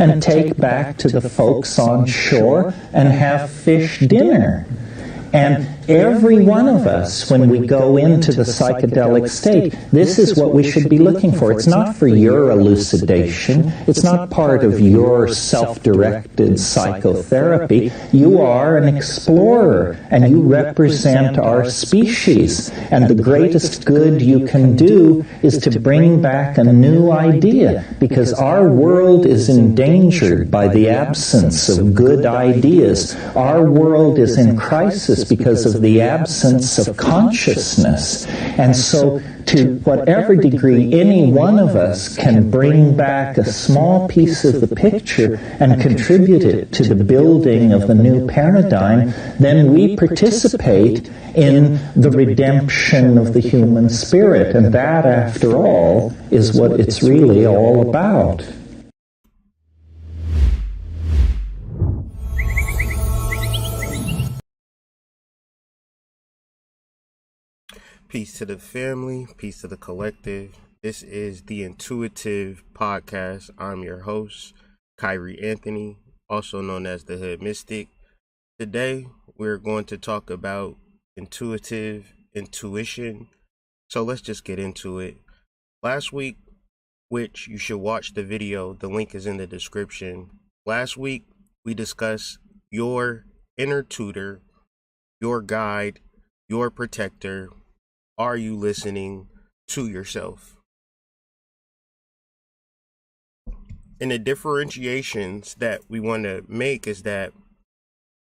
and take back to the folks on shore and have fish dinner. And every one of us, when we go into the psychedelic state, this is what we should be looking for. It's not for your elucidation. It's not part of your self-directed psychotherapy. You are an explorer, and you represent our species. And the greatest good you can do is to bring back a new idea, because our world is endangered by the absence of good ideas. Our world is in crisis because of the absence of consciousness. And so, to whatever degree any one of us can bring back a small piece of the picture and contribute it to the building of the new paradigm, then we participate in the redemption of the human spirit. And that, after all, is what it's really all about. Peace to the family, peace to the collective. This is the Intuitive Podcast. I'm your host, Kyrie Anthony, also known as the Hood Mystic. Today, we're going to talk about intuition. So let's just get into it. Last week, which you should watch the video, the link is in the description. Last week, we discussed your inner tutor, your guide, your protector. Are you listening to yourself? And the differentiations that we want to make is that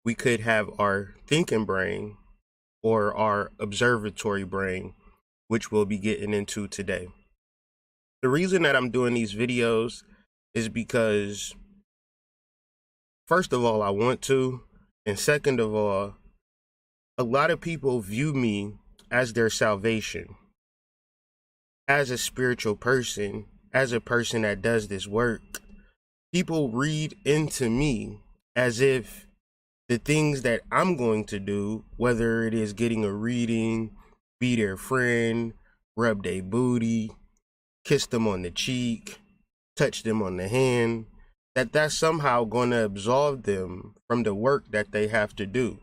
we could have our thinking brain or our observatory brain, which we'll be getting into today. The reason that I'm doing these videos is because, first of all, I want to, and second of all, a lot of people view me as their salvation, as a spiritual person, as a person that does this work. People read into me as if the things that I'm going to do, whether it is getting a reading, be their friend, rub their booty, kiss them on the cheek, touch them on the hand, that's somehow going to absolve them from the work that they have to do.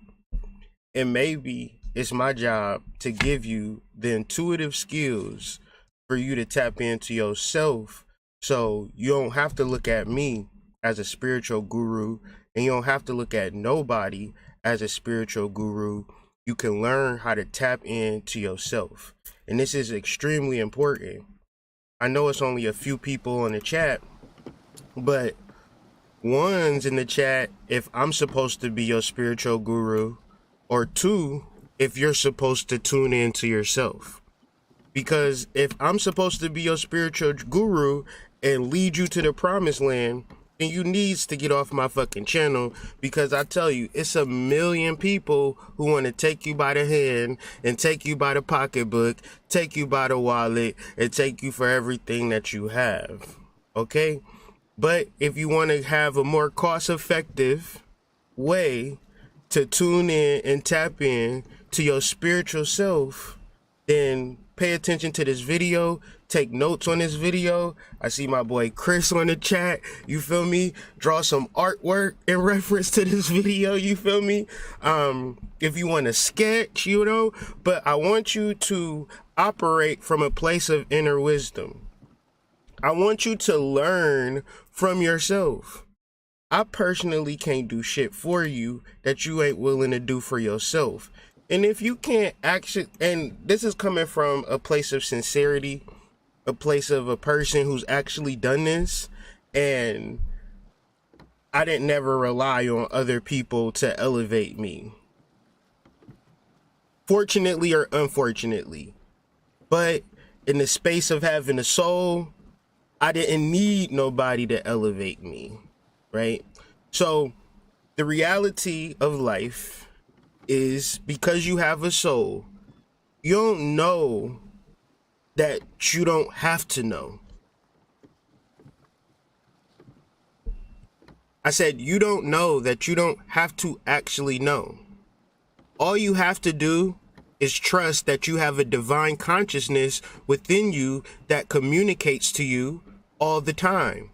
And maybe it's my job to give you the intuitive skills for you to tap into yourself, so you don't have to look at me as a spiritual guru, and you don't have to look at nobody as a spiritual guru. You can learn how to tap into yourself. And this is extremely important. I know it's only a few people in the chat, but one's in the chat if I'm supposed to be your spiritual guru, or two, if you're supposed to tune in to yourself. Because if I'm supposed to be your spiritual guru and lead you to the promised land, then you needs to get off my fucking channel, because I tell you, it's a million people who want to take you by the hand and take you by the pocketbook, take you by the wallet, and take you for everything that you have. Okay? But if you want to have a more cost-effective way to tune in and tap in to your spiritual self, then pay attention to this video, take notes on this video. I see my boy Chris on the chat, you feel me? Draw some artwork in reference to this video, you feel me? If you want to sketch, but I want you to operate from a place of inner wisdom. I want you to learn from yourself. I personally can't do shit for you that you ain't willing to do for yourself. And if you can't actually, and this is coming from a place of sincerity, a place of a person who's actually done this, and I didn't never rely on other people to elevate me. Fortunately or unfortunately. But in the space of having a soul, I didn't need nobody to elevate me, right? So the reality of life is, because you have a soul, you don't know that you don't have to know. I said you don't know that you don't have to actually know. All you have to do is trust that you have a divine consciousness within you that communicates to you all the time.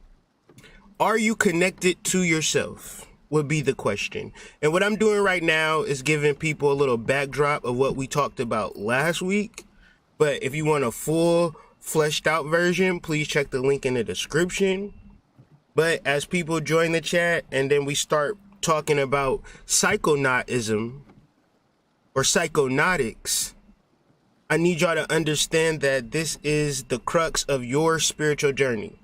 Are you connected to yourself? Would be the question. And what I'm doing right now is giving people a little backdrop of what we talked about last week. But if you want a full fleshed out version, please check the link in the description. But as people join the chat and then we start talking about psychonautism or psychonautics, I need y'all to understand that this is the crux of your spiritual journey.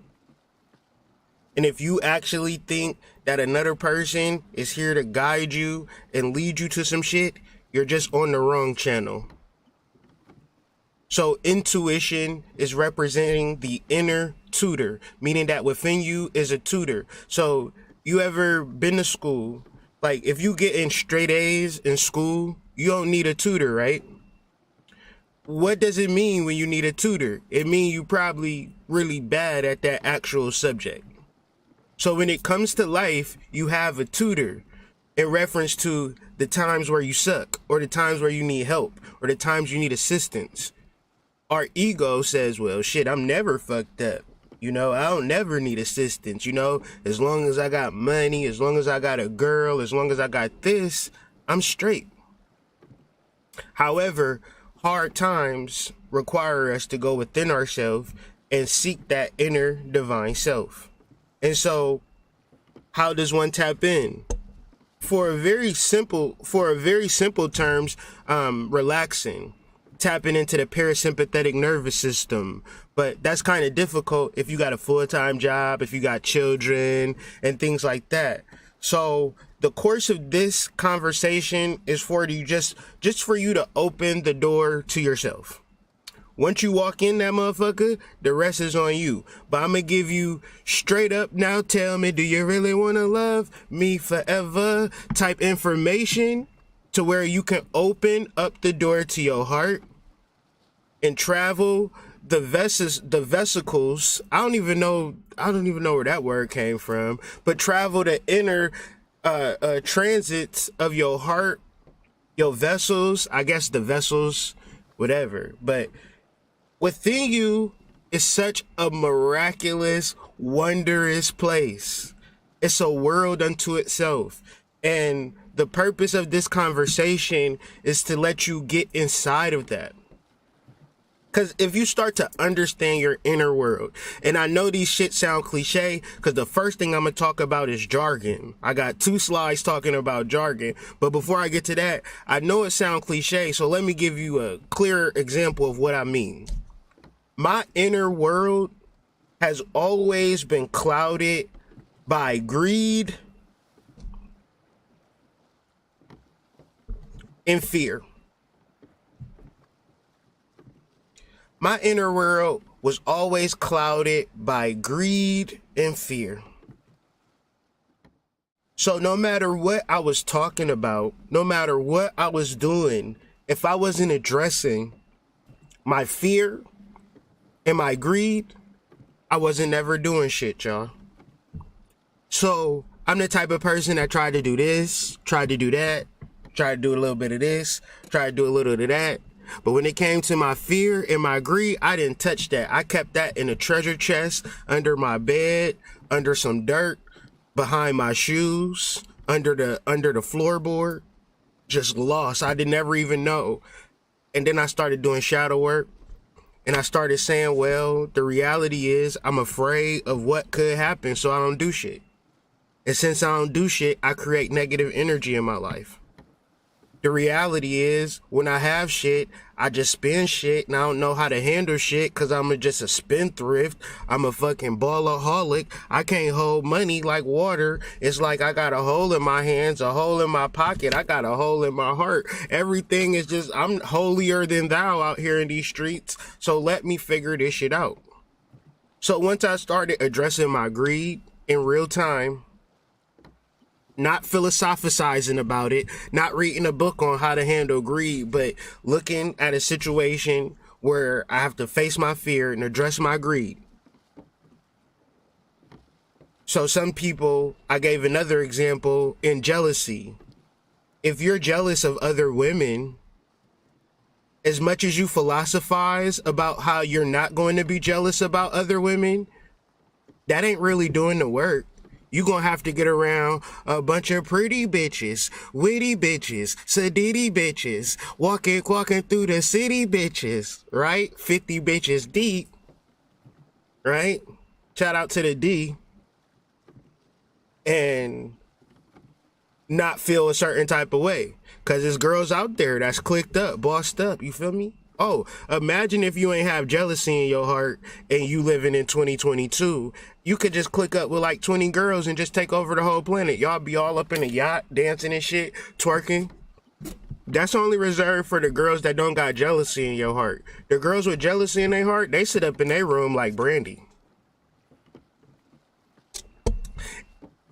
And if you actually think that another person is here to guide you and lead you to some shit, you're just on the wrong channel. So intuition is representing the inner tutor, meaning that within you is a tutor. So you ever been to school? Like if you get in straight A's in school, you don't need a tutor, right? What does it mean when you need a tutor? It means you probably really bad at that actual subject. So when it comes to life, you have a tutor in reference to the times where you suck or the times where you need help or the times you need assistance. Our ego says, well, shit, I'm never fucked up. You know, I don't never need assistance. You know, as long as I got money, as long as I got a girl, as long as I got this, I'm straight. However, hard times require us to go within ourselves and seek that inner divine self. And so how does one tap in? For a very simple terms, relaxing, tapping into the parasympathetic nervous system. But that's kind of difficult if you got a full-time job, if you got children and things like that. So the course of this conversation is for you just for you to open the door to yourself. Once you walk in that motherfucker, the rest is on you. But I'm going to give you straight up now, tell me, do you really want to love me forever type information to where you can open up the door to your heart and travel the vesicles. I don't even know where that word came from, but travel the inner transits of your heart, your vessels, I guess the vessels, whatever. But within you is such a miraculous, wondrous place. It's a world unto itself. And the purpose of this conversation is to let you get inside of that. Because if you start to understand your inner world, and I know these shit sound cliche, because the first thing I'm going to talk about is jargon. I got 2 slides talking about jargon. But before I get to that, I know it sounds cliche, so let me give you a clearer example of what I mean. My inner world has always been clouded by greed and fear. My inner world was always clouded by greed and fear. So no matter what I was talking about, no matter what I was doing, if I wasn't addressing my fear and my greed, I wasn't ever doing shit, y'all. So I'm the type of person that tried to do this, tried to do that, tried to do a little bit of this, tried to do a little bit of that. But when it came to my fear and my greed, I didn't touch that. I kept that in a treasure chest, under my bed, under some dirt, behind my shoes, under the floorboard, just lost. I didn't ever even know. And then I started doing shadow work. And I started saying, well, the reality is I'm afraid of what could happen, so I don't do shit. And since I don't do shit, I create negative energy in my life. The reality is when I have shit, I just spend shit and I don't know how to handle shit because I'm just a spendthrift. I'm a fucking ballaholic. I can't hold money like water. It's like I got a hole in my hands, a hole in my pocket. I got a hole in my heart. Everything is just, I'm holier than thou out here in these streets. So let me figure this shit out. So once I started addressing my greed in real time, not philosophizing about it, not reading a book on how to handle greed, but looking at a situation where I have to face my fear and address my greed. So some people, I gave another example in jealousy. If you're jealous of other women, as much as you philosophize about how you're not going to be jealous about other women, that ain't really doing the work. You gonna have to get around a bunch of pretty bitches, witty bitches, sadiddy bitches, walking through the city bitches, right? 50 bitches deep, right? Shout out to the D. And not feel a certain type of way. Cause there's girls out there that's clicked up, bossed up, you feel me? Oh, imagine if you ain't have jealousy in your heart and you living in 2022. You could just click up with like 20 girls and just take over the whole planet. Y'all be all up in a yacht, dancing and shit, twerking. That's only reserved for the girls that don't got jealousy in your heart. The girls with jealousy in their heart, they sit up in their room like Brandy.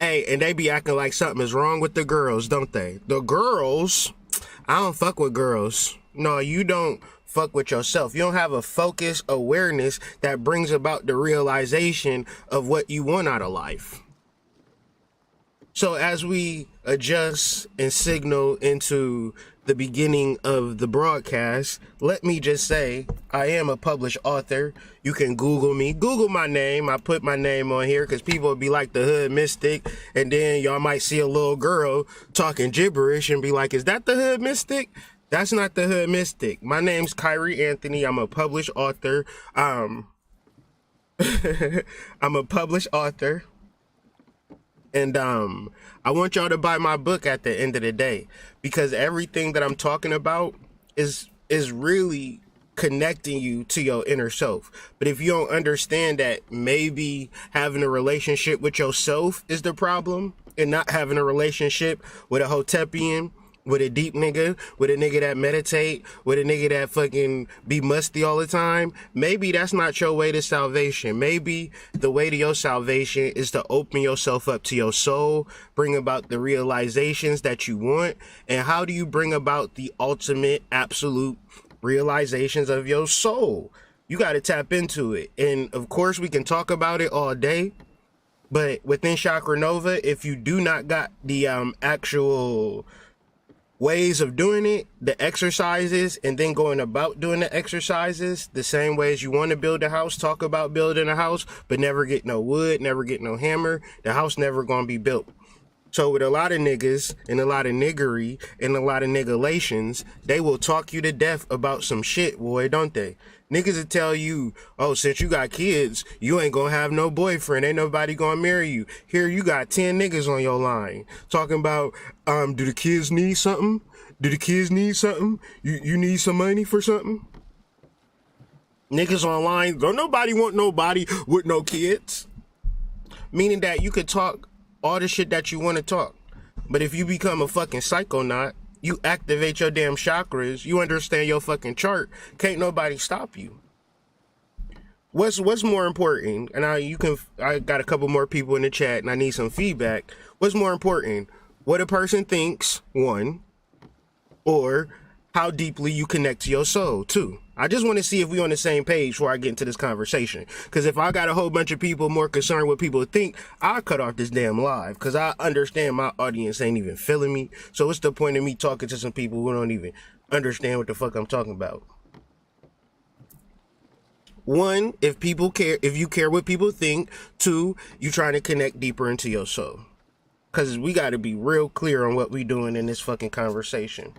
Hey, and they be acting like something is wrong with the girls, don't they? The girls, I don't fuck with girls. No, you don't fuck with yourself. You don't have a focused awareness that brings about the realization of what you want out of life. So as we adjust and signal into the beginning of the broadcast, let me just say I am a published author. You can Google me. Google my name. I put my name on here because people would be like the hood mystic. And then y'all might see a little girl talking gibberish and be like, is that the hood mystic? That's not the hood mystic. My name's Kyrie Anthony. I'm a published author. I'm a published author. And I want y'all to buy my book at the end of the day, because everything that I'm talking about is really connecting you to your inner self. But if you don't understand that maybe having a relationship with yourself is the problem and not having a relationship with a Hotepian, with a deep nigga, with a nigga that meditate, with a nigga that fucking be musty all the time, maybe that's not your way to salvation. Maybe the way to your salvation is to open yourself up to your soul, bring about the realizations that you want. And how do you bring about the ultimate, absolute realizations of your soul? You got to tap into it. And of course, we can talk about it all day. But within Chakra Nova, if you do not got the actual ways of doing it, the exercises, and then going about doing the exercises the same way as you want to build a house, talk about building a house, but never get no wood, never get no hammer, the house never gonna be built. So with a lot of niggas and a lot of niggery and a lot of niggalations, they will talk you to death about some shit, boy, don't they? Niggas will tell you, oh, since you got kids, you ain't gonna have no boyfriend. Ain't nobody gonna marry you. Here you got 10 niggas on your line talking about, do the kids need something? Do the kids need something? You need some money for something? Niggas online, don't nobody want nobody with no kids. Meaning that you could talk all the shit that you want to talk. But if you become a fucking psychonaut, you activate your damn chakras, you understand your fucking chart, can't nobody stop you. What's more important? And I got a couple more people in the chat and I need some feedback. What's more important? What a person thinks, one, or how deeply you connect to your soul, two. I just want to see if we on the same page before I get into this conversation. Because if I got a whole bunch of people more concerned with what people think, I'll cut off this damn live. Because I understand my audience ain't even feeling me. So what's the point of me talking to some people who don't even understand what the fuck I'm talking about? One, if you care what people think. Two, you trying to connect deeper into your soul. Because we got to be real clear on what we doing in this fucking conversation.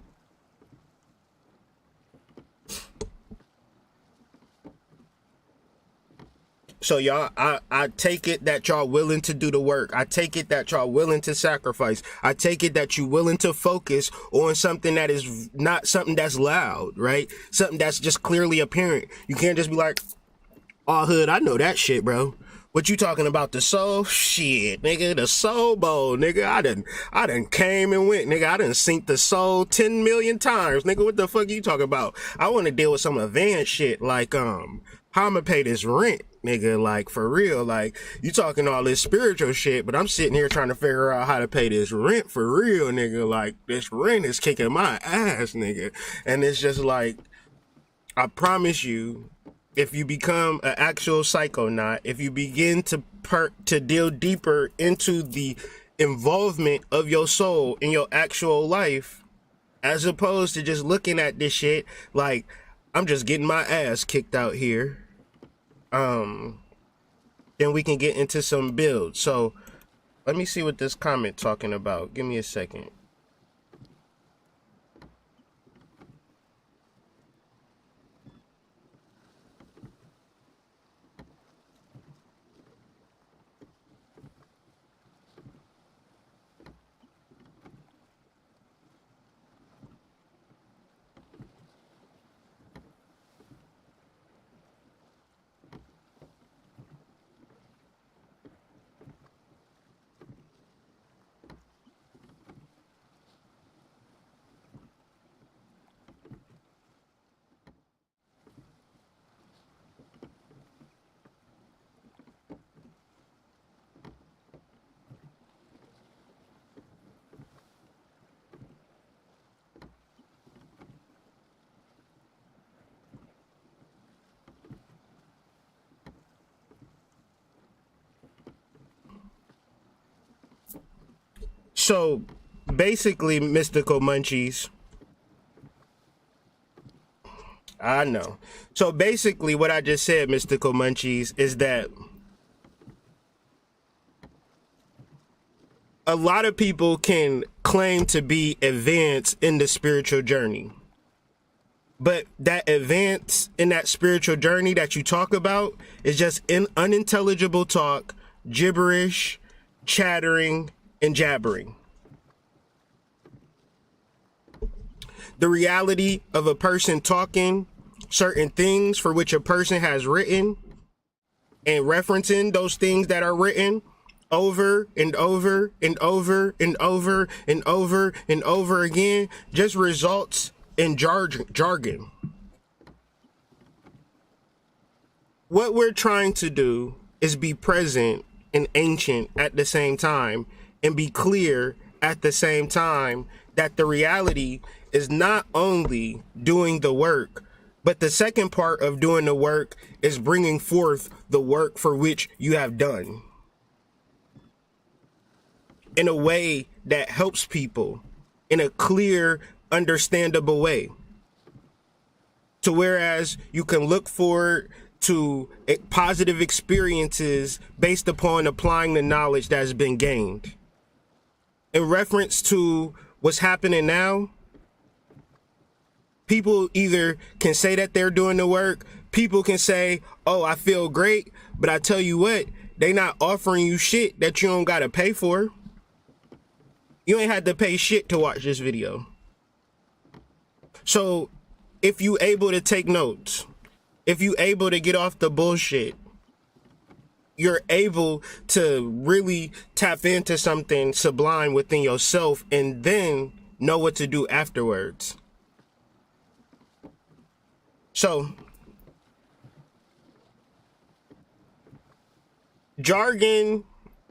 So y'all, I take it that y'all willing to do the work. I take it that y'all willing to sacrifice. I take it that you willing to focus on something that is not something that's loud, right? Something that's just clearly apparent. You can't just be like, oh, hood, I know that shit, bro. What you talking about, the soul? Shit, nigga, the soul bowl, nigga. I done came and went, nigga. I done synced the soul 10 million times, nigga. What the fuck you talking about? I want to deal with some advanced shit, like, how I'ma pay this rent, nigga, like, for real. Like, you talking all this spiritual shit, but I'm sitting here trying to figure out how to pay this rent for real, nigga. Like, this rent is kicking my ass, nigga. And it's just like, I promise you, if you become an actual psychonaut, if you begin to deal deeper into the involvement of your soul in your actual life, as opposed to just looking at this shit like, I'm just getting my ass kicked out here, then we can get into some builds. So Let me see what this comment talking about. Give me a second. So basically, mystical munchies. I know. So basically, what I just said, mystical munchies, is that a lot of people can claim to be advanced in the spiritual journey. But that advance in that spiritual journey that you talk about is just unintelligible talk, gibberish, chattering, and jabbering. The reality of a person talking certain things for which a person has written and referencing those things that are written over and over and over and over and over and over again just results in jargon. What we're trying to do is be present and ancient at the same time and be clear at the same time that the reality is not only doing the work, but the second part of doing the work is bringing forth the work for which you have done in a way that helps people in a clear, understandable way. To whereas you can look forward to positive experiences based upon applying the knowledge that has been gained. In reference to what's happening now, people either can say that they're doing the work, people can say, oh, I feel great, but I tell you what, they not offering you shit that you don't gotta pay for. You ain't had to pay shit to watch this video. So if you able to take notes, if you able to get off the bullshit, you're able to really tap into something sublime within yourself and then know what to do afterwards. So, jargon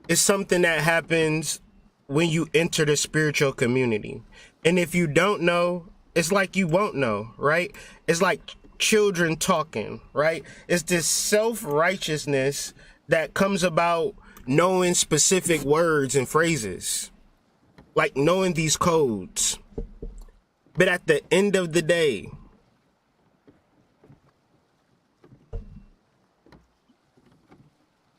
is something that happens when you enter the spiritual community. And if you don't know, it's like you won't know, right? It's like children talking, right? It's this self-righteousness that comes about knowing specific words and phrases, like knowing these codes. But at the end of the day,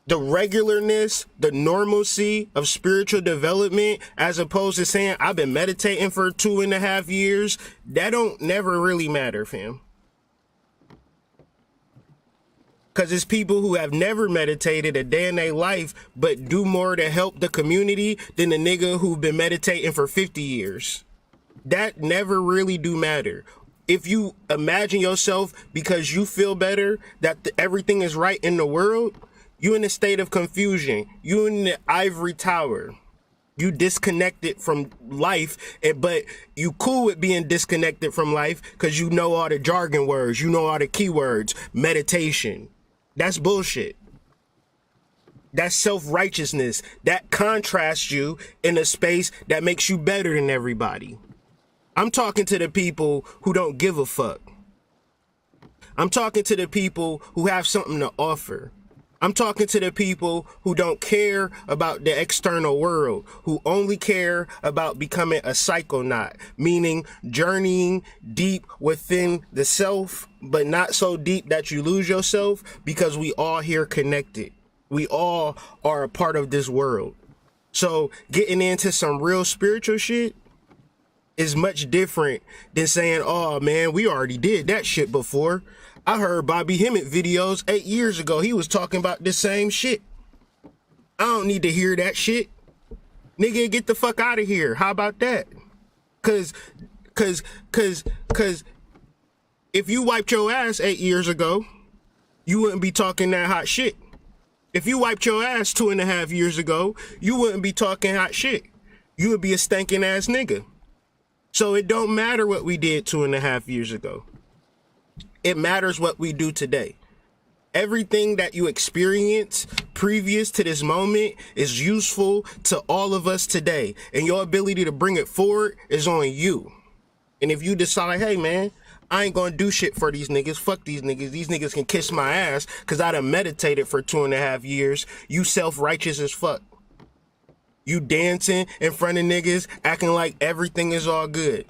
the regularness, the normalcy of spiritual development, as opposed to saying, I've been meditating for 2.5 years, that don't never really matter, fam. Because it's people who have never meditated a day in their life, but do more to help the community than the nigga who've been meditating for 50 years. That never really do matter. If you imagine yourself because you feel better, that everything is right in the world, you in a state of confusion. You in the ivory tower. You disconnected from life, but you cool with being disconnected from life because you know all the jargon words, you know all the keywords, meditation. That's bullshit. That's self-righteousness. That contrasts you in a space that makes you better than everybody. I'm talking to the people who don't give a fuck. I'm talking to the people who have something to offer. I'm talking to the people who don't care about the external world, who only care about becoming a psychonaut, meaning journeying deep within the self, but not so deep that you lose yourself, because we all here connected. We all are a part of this world. So getting into some real spiritual shit is much different than saying, oh man, we already did that shit before. I heard Bobby Hemmett videos 8 years ago. He was talking about the same shit. I don't need to hear that shit. Nigga, get the fuck out of here. How about that? Cause if you wiped your ass 8 years ago, you wouldn't be talking that hot shit. If you wiped your ass 2.5 years ago, you wouldn't be talking hot shit. You would be a stinking ass nigga. So it don't matter what we did 2.5 years ago. It matters what we do today. Everything that you experience previous to this moment is useful to all of us today. And your ability to bring it forward is on you. And if you decide, hey man, I ain't gonna do shit for these niggas. Fuck these niggas. These niggas can kiss my ass because I done meditated for 2.5 years. You self-righteous as fuck. You dancing in front of niggas, acting like everything is all good.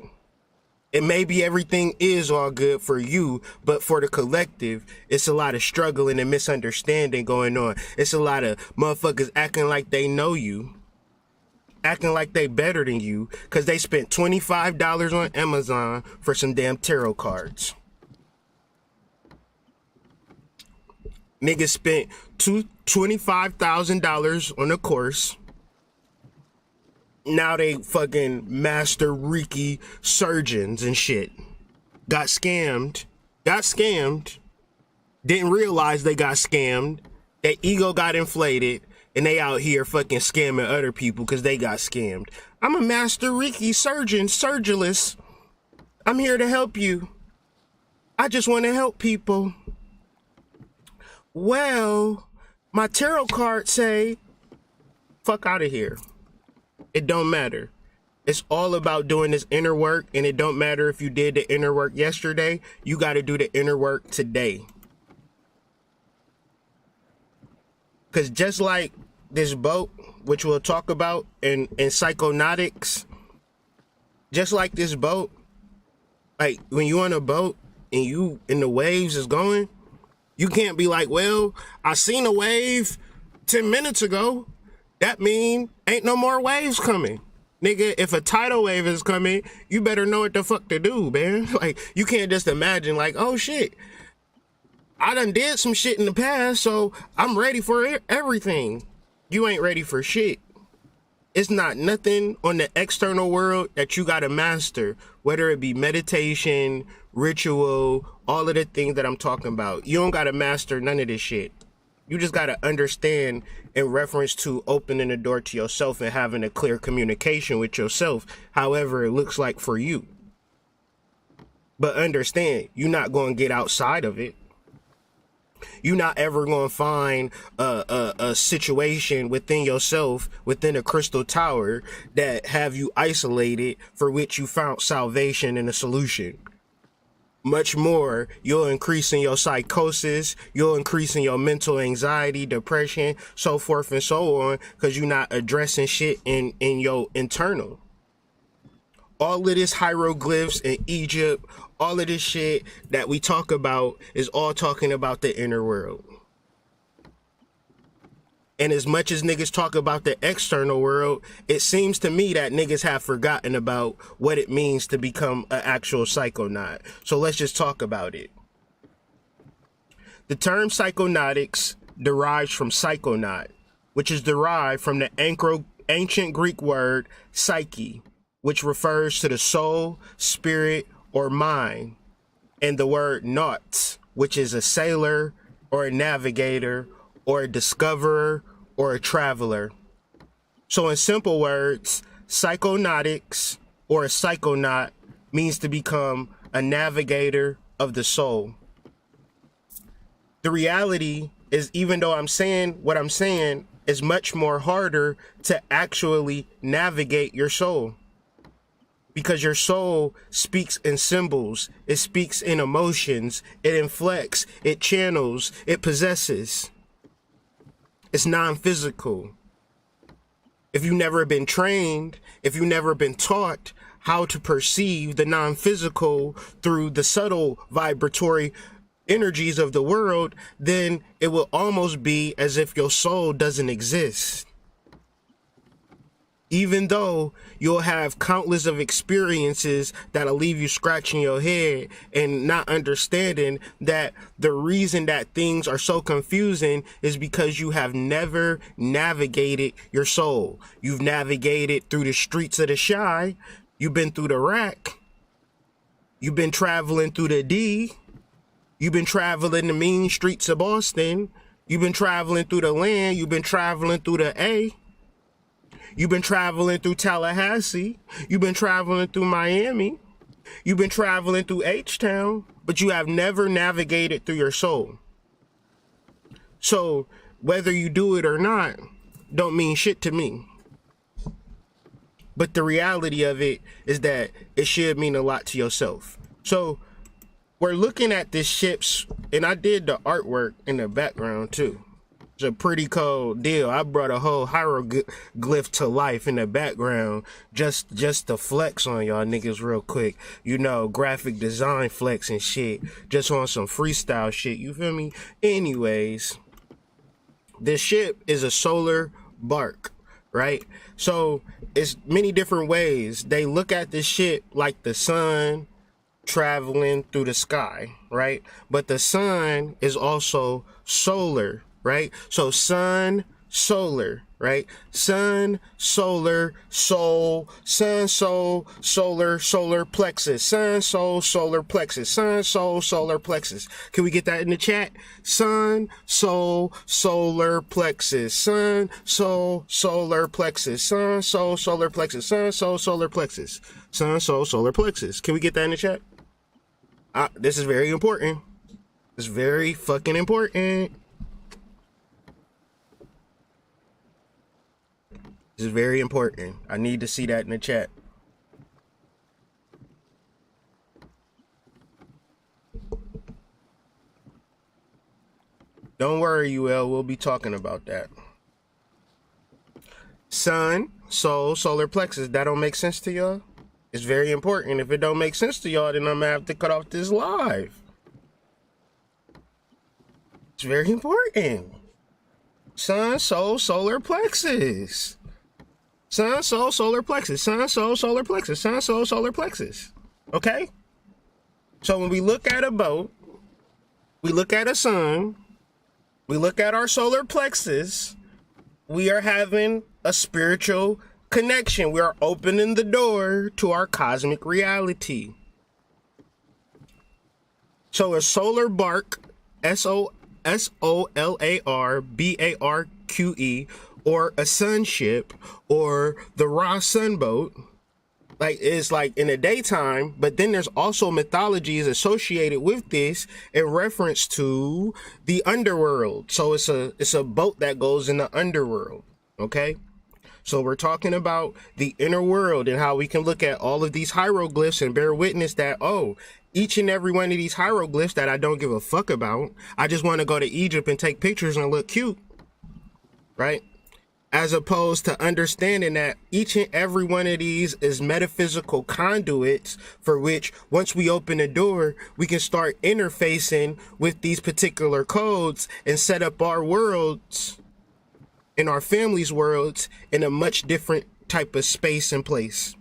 And maybe everything is all good for you, but for the collective, it's a lot of struggling and misunderstanding going on. It's a lot of motherfuckers acting like they know you, acting like they better than you, because they spent $25 on Amazon for some damn tarot cards. Niggas spent $25,000 on a course. Now they fucking master Reiki surgeons and shit. Got scammed. Didn't realize they got scammed. Their ego got inflated. And they out here fucking scamming other people because they got scammed. I'm a master Reiki surgeon, surgilist. I'm here to help you. I just want to help people. Well, my tarot cards say, fuck out of here. It don't matter. It's all about doing this inner work, and it don't matter if you did the inner work yesterday. You got to do the inner work today. Because just like this boat, which we'll talk about in psychonautics, just like this boat, like when you on a boat and the waves is going, you can't be like, well, I seen a wave 10 minutes ago. That mean ain't no more waves coming. Nigga, if a tidal wave is coming, you better know what the fuck to do, man. Like, you can't just imagine like, oh shit, I done did some shit in the past, so I'm ready for everything. You ain't ready for shit. It's not nothing on the external world that you gotta master, whether it be meditation, ritual, all of the things that I'm talking about. You don't gotta master none of this shit. You just gotta understand in reference to opening the door to yourself and having a clear communication with yourself, however it looks like for you. But understand, you're not gonna get outside of it. You're not ever going to find a situation within yourself, within a crystal tower, that have you isolated for which you found salvation and a solution. Much more, you'll increase in your psychosis, you'll increase in your mental anxiety, depression, so forth and so on, because you're not addressing shit in your internal. All of this hieroglyphs in Egypt, all of this shit that we talk about is all talking about the inner world. And as much as niggas talk about the external world, it seems to me that niggas have forgotten about what it means to become an actual psychonaut. So let's just talk about it. The term psychonautics derives from psychonaut, which is derived from the ancient Greek word psyche, which refers to the soul, spirit, or mind, and the word naut, which is a sailor or a navigator or a discoverer or a traveler. So in simple words, psychonautics or a psychonaut means to become a navigator of the soul. The reality is, even though I'm saying what I'm saying, is much more harder to actually navigate your soul. Because your soul speaks in symbols, it speaks in emotions, it inflects, it channels, it possesses. It's non-physical. If you've never been trained, if you've never been taught how to perceive the non-physical through the subtle vibratory energies of the world, then it will almost be as if your soul doesn't exist. Even though you'll have countless of experiences that'll leave you scratching your head and not understanding that the reason that things are so confusing is because you have never navigated your soul. You've navigated through the streets of the Shy. You've been through the Rack. You've been traveling through the D. You've been traveling the mean streets of Boston. You've been traveling through the land. You've been traveling through the A. You've been traveling through Tallahassee. You've been traveling through Miami. You've been traveling through H-Town, but you have never navigated through your soul. So whether you do it or not, don't mean shit to me. But the reality of it is that it should mean a lot to yourself. So we're looking at this ship's, and I did the artwork in the background too. It's a pretty cold deal. I brought a whole hieroglyph to life in the background just to flex on y'all niggas real quick. You know, graphic design flex and shit. Just on some freestyle shit, you feel me? Anyways, this ship is a solar barque, right? So it's many different ways. They look at this ship like the sun traveling through the sky, right? But the sun is also solar, right? So sun, solar, right? Sun, solar, soul, sun, soul, solar, solar plexus, sun, soul, solar plexus, sun, soul, solar plexus. Can we get that in the chat? Sun, soul, solar plexus, sun, soul, solar plexus, sun, soul, solar plexus, sun, soul, solar plexus, sun, soul, solar plexus. Can we get that in the chat? This is very important. It's very fucking important. This is very important. I need to see that in the chat. Don't worry, UL. We'll be talking about that. Sun, soul, solar plexus. That don't make sense to y'all? It's very important. If it don't make sense to y'all, then I'm gonna have to cut off this live. It's very important. Sun, soul, solar plexus. Sun, soul, solar plexus. Sun, soul, solar plexus. Sun, soul, solar plexus. Okay? So when we look at a boat, we look at a sun, we look at our solar plexus, we are having a spiritual connection. We are opening the door to our cosmic reality. So a solar barque, SOLARBARQE, or a sun ship, or the Ra sun boat, like is like in the daytime, but then there's also mythologies associated with this in reference to the underworld. So it's a boat that goes in the underworld. Okay? So we're talking about the inner world and how we can look at all of these hieroglyphs and bear witness that, oh, each and every one of these hieroglyphs that I don't give a fuck about, I just want to go to Egypt and take pictures and look cute, right? As opposed to understanding that each and every one of these is metaphysical conduits for which once we open the door, we can start interfacing with these particular codes and set up our worlds in our family's worlds in a much different type of space and place.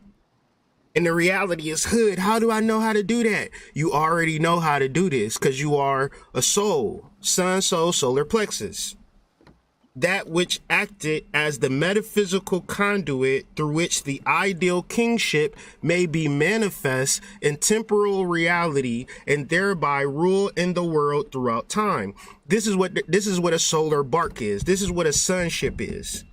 And the reality is, hood, how do I know how to do that? You already know how to do this because you are a soul, sun, soul, solar plexus. That which acted as the metaphysical conduit through which the ideal kingship may be manifest in temporal reality and thereby rule in the world throughout time. This is what a solar barque is. This is what a sun ship is.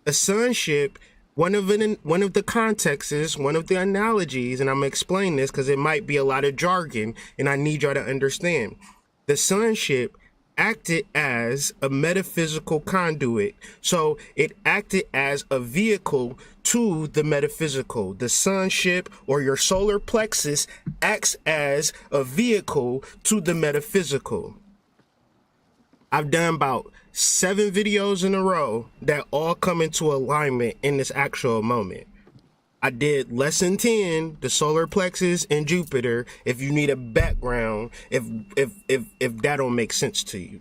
A sun ship, one of the contexts, one of the analogies, and I'm gonna explain this because it might be a lot of jargon and I need y'all to understand. The sun ship acted as a metaphysical conduit. So it acted as a vehicle to the metaphysical. The sun ship or your solar plexus acts as a vehicle to the metaphysical. I've done about 7 videos in a row that all come into alignment in this actual moment. I did lesson 10, the solar plexus and Jupiter, if you need a background, if that don't make sense to you.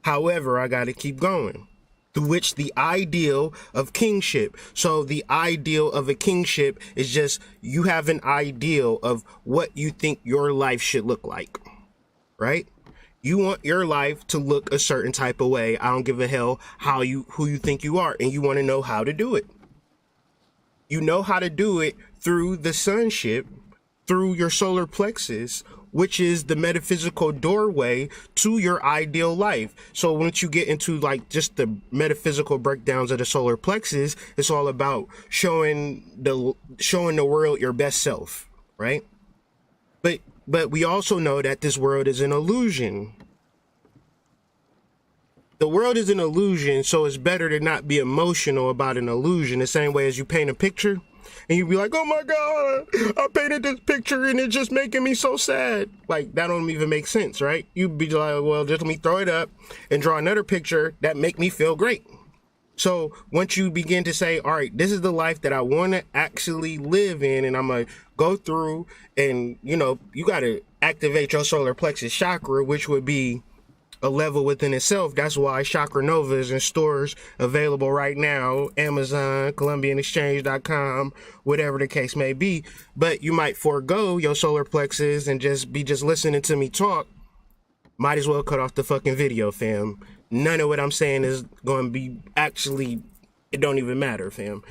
However, I got to keep going. through which the ideal of kingship. So the ideal of a kingship is just you have an ideal of what you think your life should look like, right? You want your life to look a certain type of way. I don't give a hell who you think you are, and you want to know how to do it. You know how to do it through the sonship, through your solar plexus, which is the metaphysical doorway to your ideal life. So once you get into like just the metaphysical breakdowns of the solar plexus, it's all about showing the world your best self, right? But we also know that this world is an illusion. The world is an illusion, so it's better to not be emotional about an illusion. The same way as you paint a picture and you be like, oh my God, I painted this picture and it's just making me so sad. Like, that don't even make sense, right? You'd be like, well, just let me throw it up and draw another picture that make me feel great. So once you begin to say, all right, this is the life that I want to actually live in, and I'm going to go through and, you know, you got to activate your solar plexus chakra, which would be a level within itself. That's why Chakra Nova is in stores available right now, Amazon, ColumbianExchange.com, whatever the case may be. But you might forego your solar plexus and just listening to me talk. Might as well cut off the fucking video, fam. None of what I'm saying is going to be actually, it don't even matter, fam.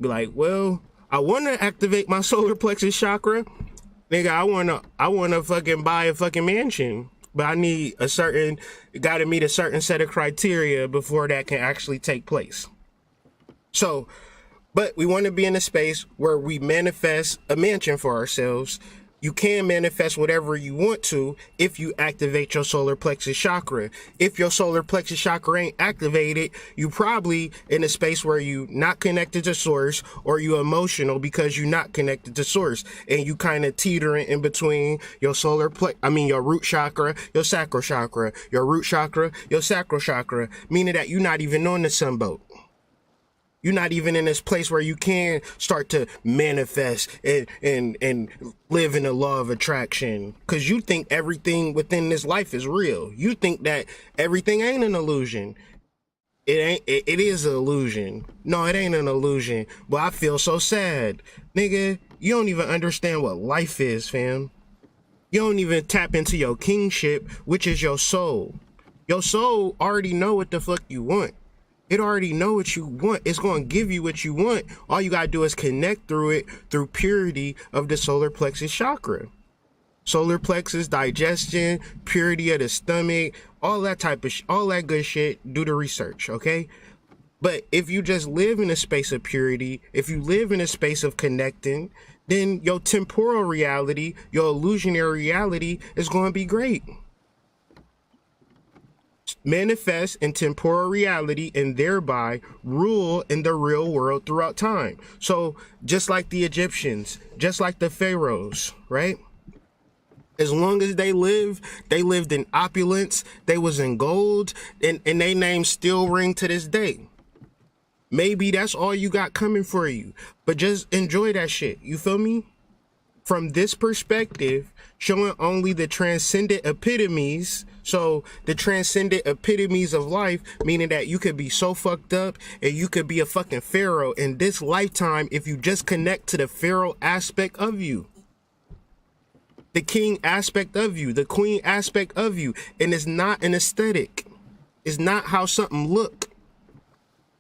Be like, well, I want to activate my solar plexus chakra. Nigga, I want to fucking buy a fucking mansion. But I need got to meet a certain set of criteria before that can actually take place. So, but we want to be in a space where we manifest a mansion for ourselves. You can manifest whatever you want to if you activate your solar plexus chakra. If your solar plexus chakra ain't activated, you probably in a space where you not connected to source, or you emotional because you're not connected to source, and you kind of teetering in between your your root chakra, your sacral chakra, your root chakra, your sacral chakra, meaning that you're not even on the sunboat. You're not even in this place where you can start to manifest and live in the law of attraction, because you think everything within this life is real. You think that everything ain't an illusion. It is an illusion. No, it ain't an illusion. But I feel so sad. Nigga, you don't even understand what life is, fam. You don't even tap into your kingship, which is your soul. Your soul already know what the fuck you want. It already know what you want. It's going to give you what you want. All you got to do is connect through it, through purity of the solar plexus chakra. Solar plexus, digestion, purity of the stomach, all that type of all that good shit. Do the research, okay? But if you just live in a space of purity, if you live in a space of connecting, then your temporal reality, your illusionary reality is going to be great. Manifest in temporal reality and thereby rule in the real world throughout time. So just like the Egyptians, just like the pharaohs, right? As long as they lived in opulence, they was in gold, and their names still ring to this day. Maybe that's all you got coming for you, but just enjoy that shit. You feel me? From this perspective, showing only the transcendent epitomes. So the transcendent epitomes of life, meaning that you could be so fucked up and you could be a fucking pharaoh in this lifetime if you just connect to the pharaoh aspect of you, the king aspect of you, the queen aspect of you. And it's not an aesthetic. It's not how something look.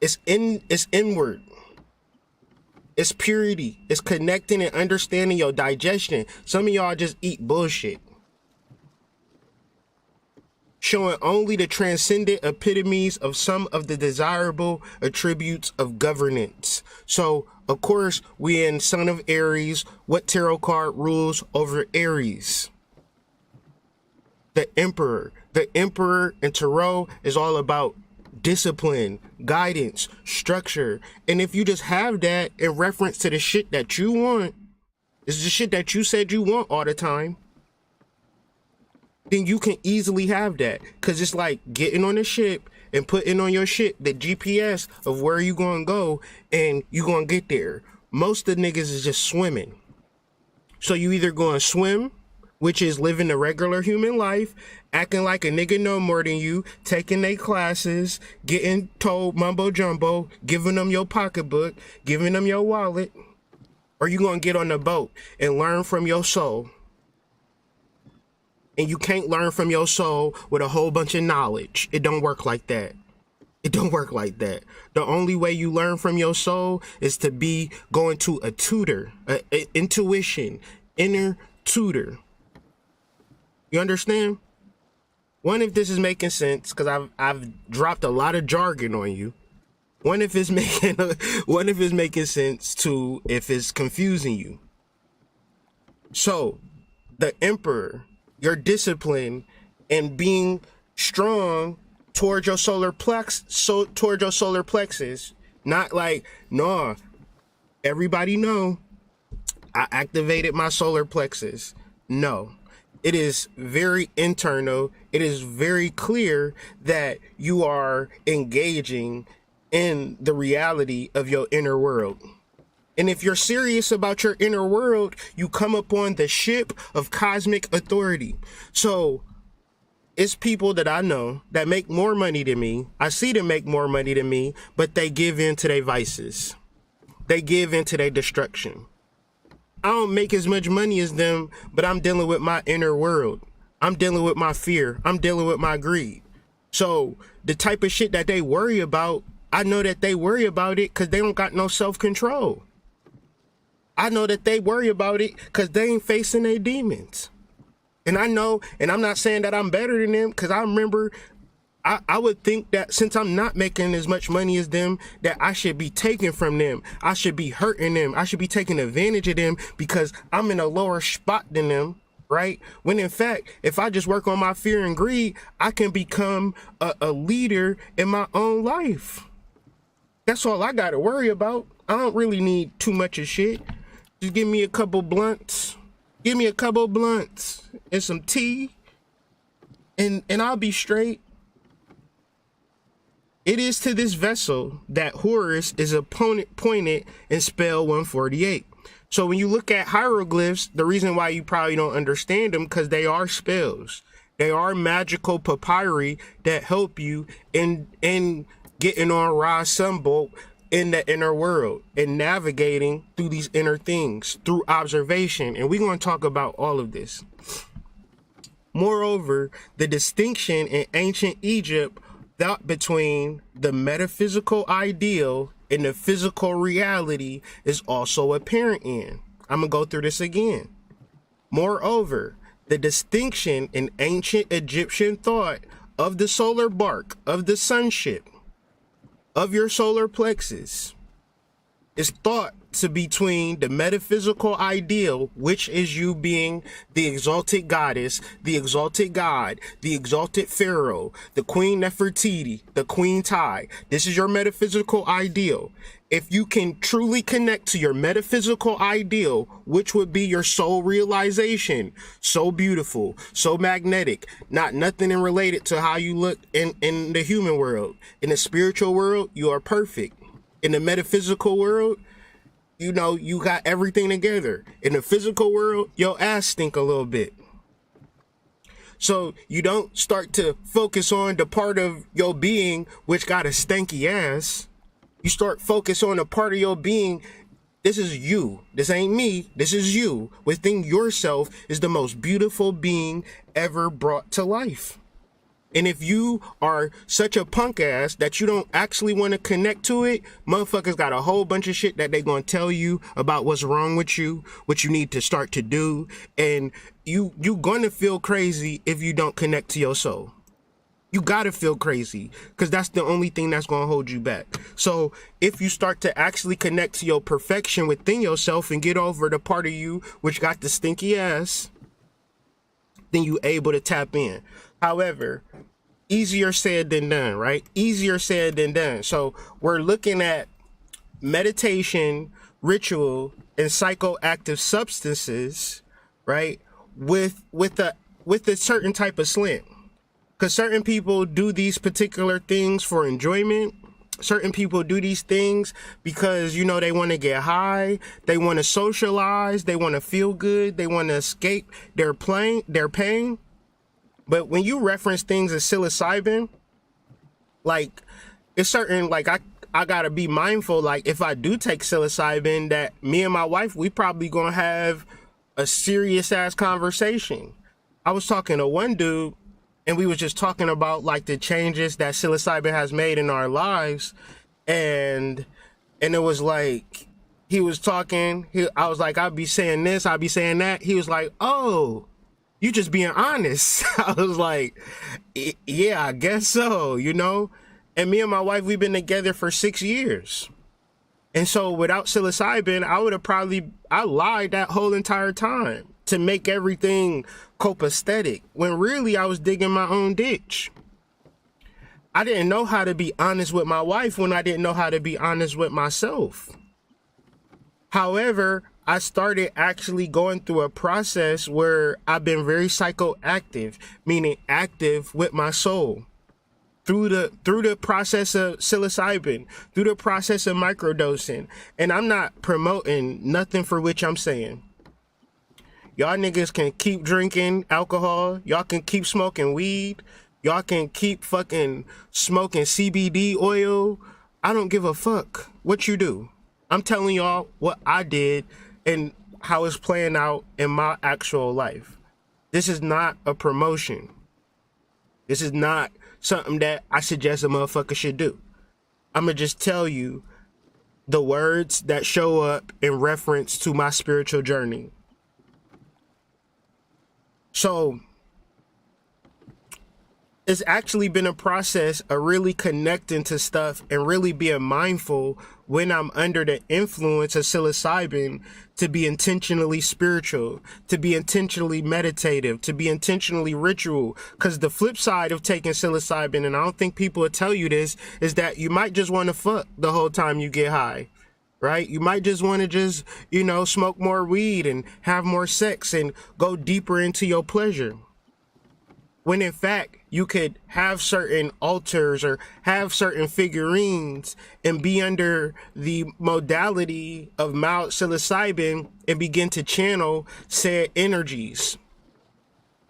It's inward. It's purity. It's connecting and understanding your digestion. Some of y'all just eat bullshit. Showing only the transcendent epitomes of some of the desirable attributes of governance. So, of course, we in Son of Aries. What tarot card rules over Aries? The Emperor. The Emperor in tarot is all about discipline, guidance, structure. And if you just have that in reference to the shit that you want, it's the shit that you said you want all the time, then you can easily have that. Because it's like getting on a ship and putting on your shit the GPS of where you gonna go, and you gonna get there. Most of the niggas is just swimming. So you either gonna swim which is living a regular human life, acting like a nigga know more than you, taking their classes, getting told mumbo jumbo, giving them your pocketbook, giving them your wallet, or you gonna get on the boat and learn from your soul? And you can't learn from your soul with a whole bunch of knowledge. It don't work like that. It don't work like that. The only way you learn from your soul is to be going to a tutor, a intuition, inner tutor. You understand? One, if this is making sense, because I've dropped a lot of jargon on you. One, if it's making sense. Two, if it's confusing you. So, the emperor, your discipline, and being strong towards your solar plexus, not like, nah, everybody know I activated my solar plexus. No. It is very internal. It is very clear that you are engaging in the reality of your inner world. And if you're serious about your inner world, you come upon the ship of cosmic authority. So it's people that I know that make more money than me. I see them make more money than me, but they give in to their vices. They give in to their destruction. I don't make as much money as them, but I'm dealing with my inner world. I'm dealing with my fear. I'm dealing with my greed. So the type of shit that they worry about, I know that they worry about it because they don't got no self-control. I know that they worry about it because they ain't facing their demons. And I know, and I'm not saying that I'm better than them, because I remember I would think that since I'm not making as much money as them, that I should be taking from them. I should be hurting them. I should be taking advantage of them because I'm in a lower spot than them, right? When in fact, if I just work on my fear and greed, I can become a leader in my own life. That's all I got to worry about. I don't really need too much of shit. Just give me a couple blunts. Give me a couple blunts and some tea, and I'll be straight. It is to this vessel that Horus is appointed in spell 148. So when you look at hieroglyphs, the reason why you probably don't understand them, because they are spells. They are magical papyri that help you in getting on Ra Sunbolt in the inner world and navigating through these inner things through observation. And we're going to talk about all of this. Moreover, the distinction in ancient Egypt between the metaphysical ideal and the physical reality is also apparent in. I'm going to go through this again. Moreover, the distinction in ancient Egyptian thought of the solar barque, of the sonship, of your solar plexus, is thought to between the metaphysical ideal, which is you being the exalted goddess, the exalted god, the exalted pharaoh, the queen Nefertiti, the queen Tai. This is your metaphysical ideal. If you can truly connect to your metaphysical ideal, which would be your soul realization, so beautiful, so magnetic, not nothing in related to how you look in the human world. In the spiritual world, you are perfect. In the metaphysical world, you know, you got everything together. In the physical world, your ass stink a little bit. So you don't start to focus on the part of your being which got a stanky ass. You start focus on the part of your being. This is you. This ain't me. This is you. Within yourself is the most beautiful being ever brought to life. And if you are such a punk ass that you don't actually want to connect to it, motherfuckers got a whole bunch of shit that they gonna tell you about what's wrong with you, what you need to start to do. And you gonna feel crazy if you don't connect to your soul. You gotta feel crazy because that's the only thing that's gonna hold you back. So if you start to actually connect to your perfection within yourself and get over the part of you which got the stinky ass, then you able to tap in. However, easier said than done, right? Easier said than done. So we're looking at meditation, ritual, and psychoactive substances, right? With a certain type of slant. Because certain people do these particular things for enjoyment, certain people do these things because, you know, they want to get high, they want to socialize, they want to feel good, they want to escape their pain. But when you reference things as psilocybin, like, it's certain, like, I gotta be mindful, like, if I do take psilocybin, that me and my wife, we probably gonna have a serious ass conversation. I was talking to one dude, and we was just talking about, like, the changes that psilocybin has made in our lives, and it was like, he was talking, I was like, I'll be saying this, I'll be saying that. He was like, oh, you just being honest. I was like, yeah, I guess so, you know? And me and my wife, we've been together for 6 years. And so without psilocybin, I lied that whole entire time to make everything copacetic, when really I was digging my own ditch. I didn't know how to be honest with my wife when I didn't know how to be honest with myself. However, I started actually going through a process where I've been very psychoactive, meaning active with my soul. Through the process of psilocybin, through the process of microdosing. And I'm not promoting nothing for which I'm saying. Y'all niggas can keep drinking alcohol. Y'all can keep smoking weed. Y'all can keep fucking smoking CBD oil. I don't give a fuck what you do. I'm telling y'all what I did and how it's playing out in my actual life. This is not a promotion. This is not something that I suggest a motherfucker should do. I'm gonna just tell you the words that show up in reference to my spiritual journey. So it's actually been a process of really connecting to stuff and really being mindful when I'm under the influence of psilocybin, to be intentionally spiritual, to be intentionally meditative, to be intentionally ritual. Because the flip side of taking psilocybin, and I don't think people will tell you this, is that you might just want to fuck the whole time you get high, right? You might just want to just, you know, smoke more weed and have more sex and go deeper into your pleasure. When in fact, you could have certain altars or have certain figurines and be under the modality of mild psilocybin and begin to channel said energies.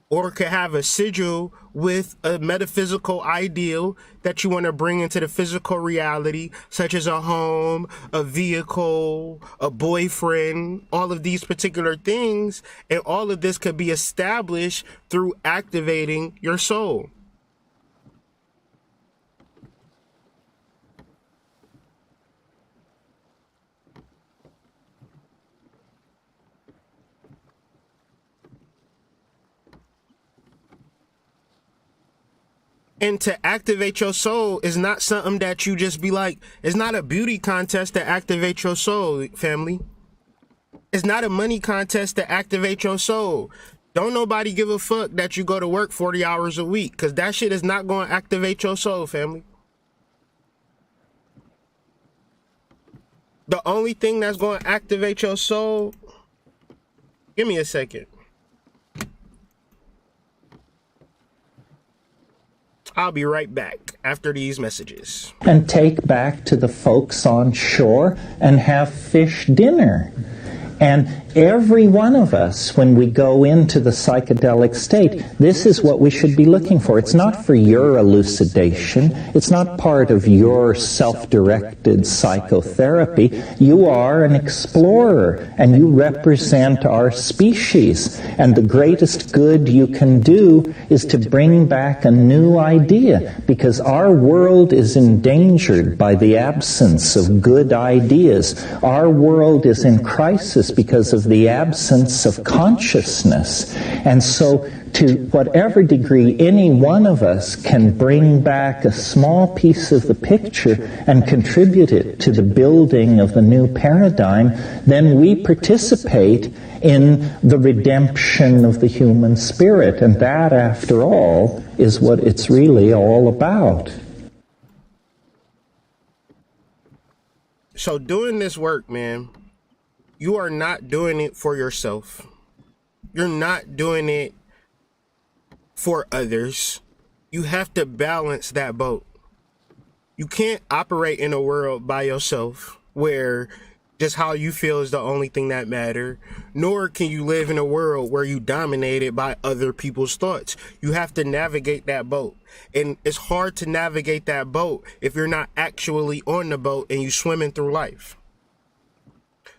Or could have a sigil with a metaphysical ideal that you want to bring into the physical reality, such as a home, a vehicle, a boyfriend, all of these particular things. And all of this could be established through activating your soul. And to activate your soul is not something that you just be like, it's not a beauty contest to activate your soul, family. It's not a money contest to activate your soul. Don't nobody give a fuck that you go to work 40 hours a week, because that shit is not going to activate your soul, family. The only thing that's going to activate your soul, give me a second. I'll be right back after these messages. And take back to the folks on shore and have fish dinner. And every one of us, when we go into the psychedelic state, this is what we should be looking for. It's not for your elucidation. It's not part of your self-directed psychotherapy. You are an explorer, and you represent our species. And the greatest good you can do is to bring back a new idea, because our world is endangered by the absence of good ideas. Our world is in crisis because of the absence of consciousness. And so, to whatever degree any one of us can bring back a small piece of the picture and contribute it to the building of the new paradigm, then we participate in the redemption of the human spirit. And that, after all, is what it's really all about. So doing this work, man, you are not doing it for yourself. You're not doing it for others. You have to balance that boat. You can't operate in a world by yourself where just how you feel is the only thing that matter, nor can you live in a world where you dominated by other people's thoughts. You have to navigate that boat. And it's hard to navigate that boat if you're not actually on the boat and you swimming through life.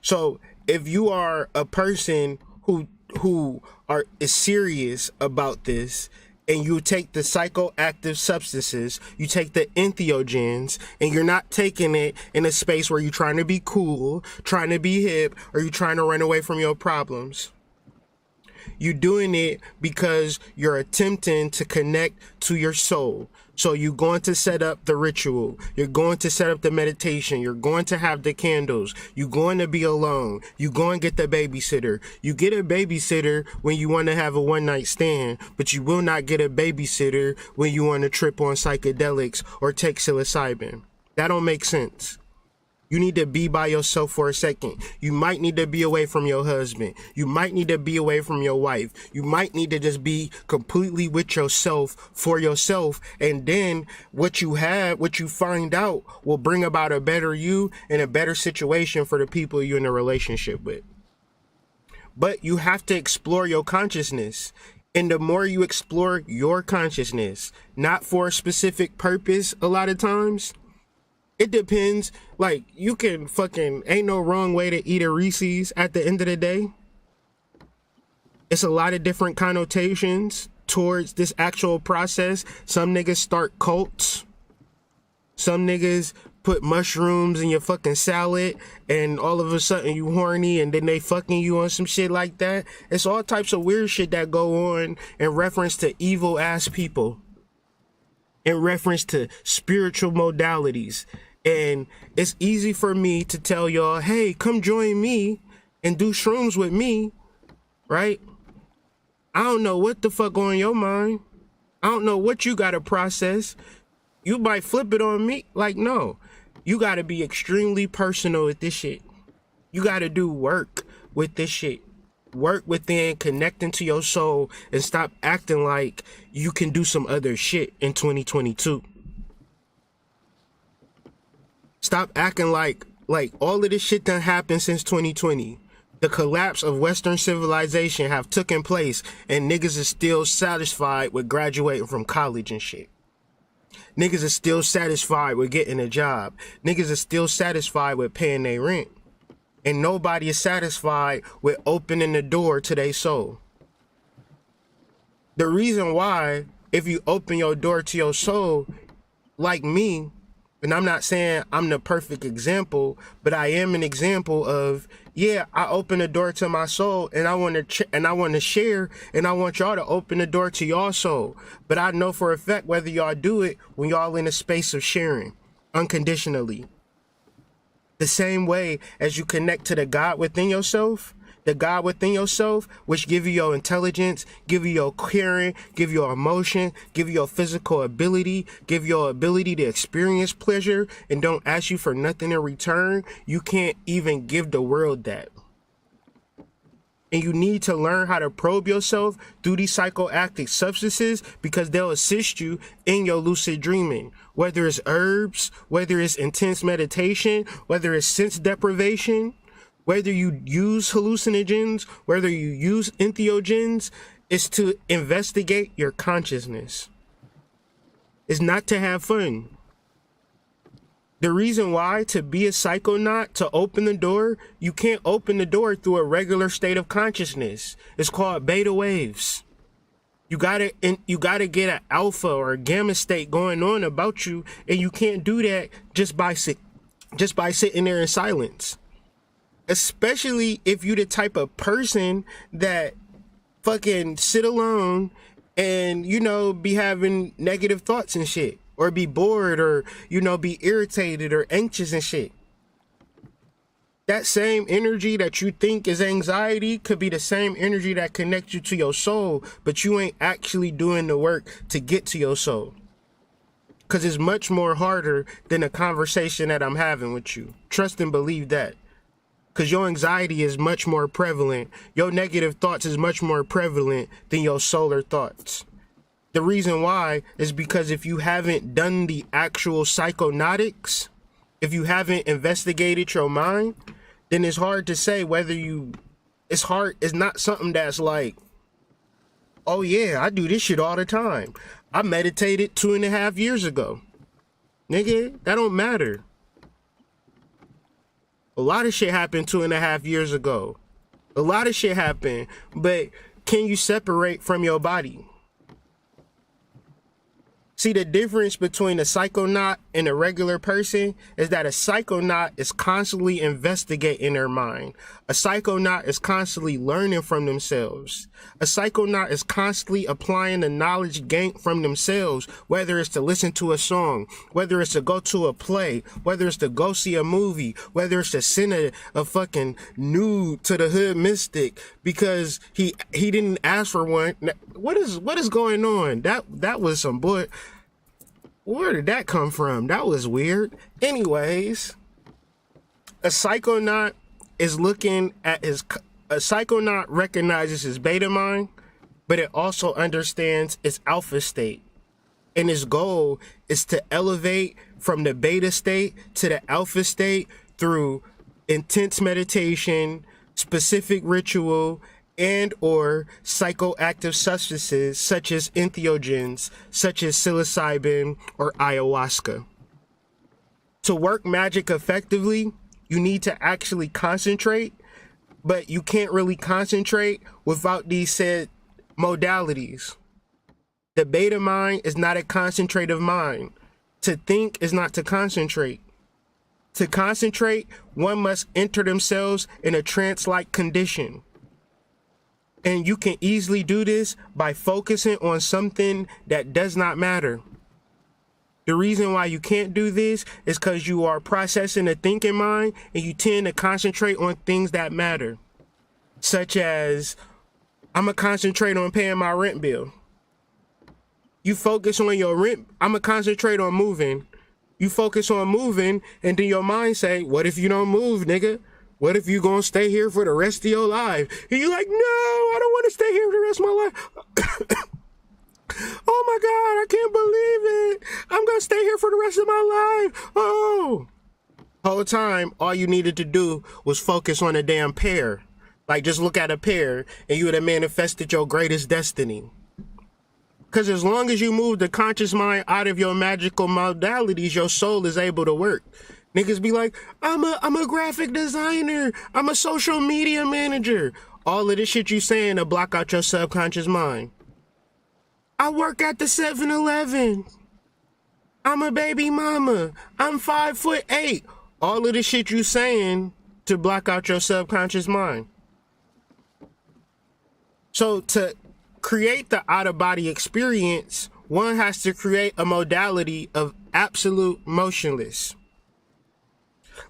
So if you are a person who is serious about this, and you take the psychoactive substances, you take the entheogens, and you're not taking it in a space where you're trying to be cool, trying to be hip, or you're trying to run away from your problems. You're doing it because you're attempting to connect to your soul. So you're going to set up the ritual. You're going to set up the meditation. You're going to have the candles. You're going to be alone. You're going to get the babysitter. You get a babysitter when you want to have a one-night stand, but you will not get a babysitter when you want to trip on psychedelics or take psilocybin. That don't make sense. You need to be by yourself for a second. You might need to be away from your husband. You might need to be away from your wife. You might need to just be completely with yourself for yourself. And then what you find out will bring about a better you and a better situation for the people you're in a relationship with. But you have to explore your consciousness. And the more you explore your consciousness, not for a specific purpose a lot of times, it depends. Like, you can ain't no wrong way to eat a Reese's at the end of the day. It's a lot of different connotations towards this actual process. Some niggas start cults. Some niggas put mushrooms in your fucking salad and all of a sudden you horny and then they fucking you on some shit like that. It's all types of weird shit that go on in reference to evil ass people. In reference to spiritual modalities. And it's easy for me to tell y'all, hey, come join me and do shrooms with me, right? I don't know what the fuck on your mind. I don't know what you gotta process. You might flip it on me. Like, no, you gotta be extremely personal with this shit. You gotta do work with this shit. Work within, connecting to your soul, and stop acting like you can do some other shit in 2022. Stop acting like all of this shit done happened since 2020. The collapse of Western civilization have taken place and niggas is still satisfied with graduating from college and shit. Niggas is still satisfied with getting a job. Niggas is still satisfied with paying their rent. And nobody is satisfied with opening the door to their soul. The reason why, if you open your door to your soul, like me, and I'm not saying I'm the perfect example, but I am an example of, yeah, I open the door to my soul and I want to share, and I want y'all to open the door to your soul. But I know for a fact whether y'all do it when y'all in a space of sharing unconditionally. The same way as you connect to the God within yourself, which give you your intelligence, give you your caring, give you your emotion, give you your physical ability, give you your ability to experience pleasure, and don't ask you for nothing in return. You can't even give the world that. And you need to learn how to probe yourself through these psychoactive substances because they'll assist you in your lucid dreaming. Whether it's herbs, whether it's intense meditation, whether it's sense deprivation, whether you use hallucinogens, whether you use entheogens, is to investigate your consciousness. It's not to have fun. The reason why, to be a psychonaut, to open the door, you can't open the door through a regular state of consciousness. It's called beta waves. You gotta get an alpha or a gamma state going on about you, and you can't do that just by sitting there in silence. Especially if you the type of person that fucking sit alone and, be having negative thoughts and shit, or be bored, or, be irritated or anxious and shit. That same energy that you think is anxiety could be the same energy that connects you to your soul, but you ain't actually doing the work to get to your soul. Because it's much more harder than a conversation that I'm having with you. Trust and believe that. Because your anxiety is much more prevalent. Your negative thoughts is much more prevalent than your solar thoughts. The reason why is because if you haven't done the actual psychonautics, if you haven't investigated your mind, then it's hard to say whether it's not something that's like, oh yeah, I do this shit all the time. I meditated 2.5 years ago. Nigga, that don't matter. A lot of shit happened 2.5 years ago. A lot of shit happened, but can you separate from your body? See, the difference between a psychonaut and a regular person is that a psychonaut is constantly investigating their mind. A psychonaut is constantly learning from themselves. A psychonaut is constantly applying the knowledge gained from themselves, whether it's to listen to a song, whether it's to go to a play, whether it's to go see a movie, whether it's to send a fucking nude to the hood mystic because he didn't ask for one. What is going on? That was some boy. Where did that come from? That was weird. Anyways, a psychonaut is looking at a psychonaut recognizes his beta mind, but it also understands its alpha state. And his goal is to elevate from the beta state to the alpha state through intense meditation, specific ritual, and or psychoactive substances such as entheogens, such as psilocybin or ayahuasca. To work magic effectively, you need to actually concentrate, but you can't really concentrate without these said modalities. The beta mind is not a concentrative mind. To think is not to concentrate. To concentrate, one must enter themselves in a trance-like condition. And you can easily do this by focusing on something that does not matter. The reason why you can't do this is because you are processing a thinking mind and you tend to concentrate on things that matter. Such as, I'm going to concentrate on paying my rent bill. You focus on your rent, I'm going to concentrate on moving. You focus on moving and then your mind say, what if you don't move, nigga? What if you gonna stay here for the rest of your life? And you're like, no, I don't want to stay here for the rest of my life. Oh my God, I can't believe it. I'm gonna stay here for the rest of my life. Oh. Whole time, all you needed to do was focus on a damn pear. Like just look at a pear and you would have manifested your greatest destiny. Because as long as you move the conscious mind out of your magical modalities, your soul is able to work. Niggas be like, I'm a graphic designer. I'm a social media manager. All of this shit you saying to block out your subconscious mind. I work at the 7-Eleven. I'm a baby mama. I'm 5'8". All of this shit you saying to block out your subconscious mind. So to create the out-of-body experience, one has to create a modality of absolute motionless.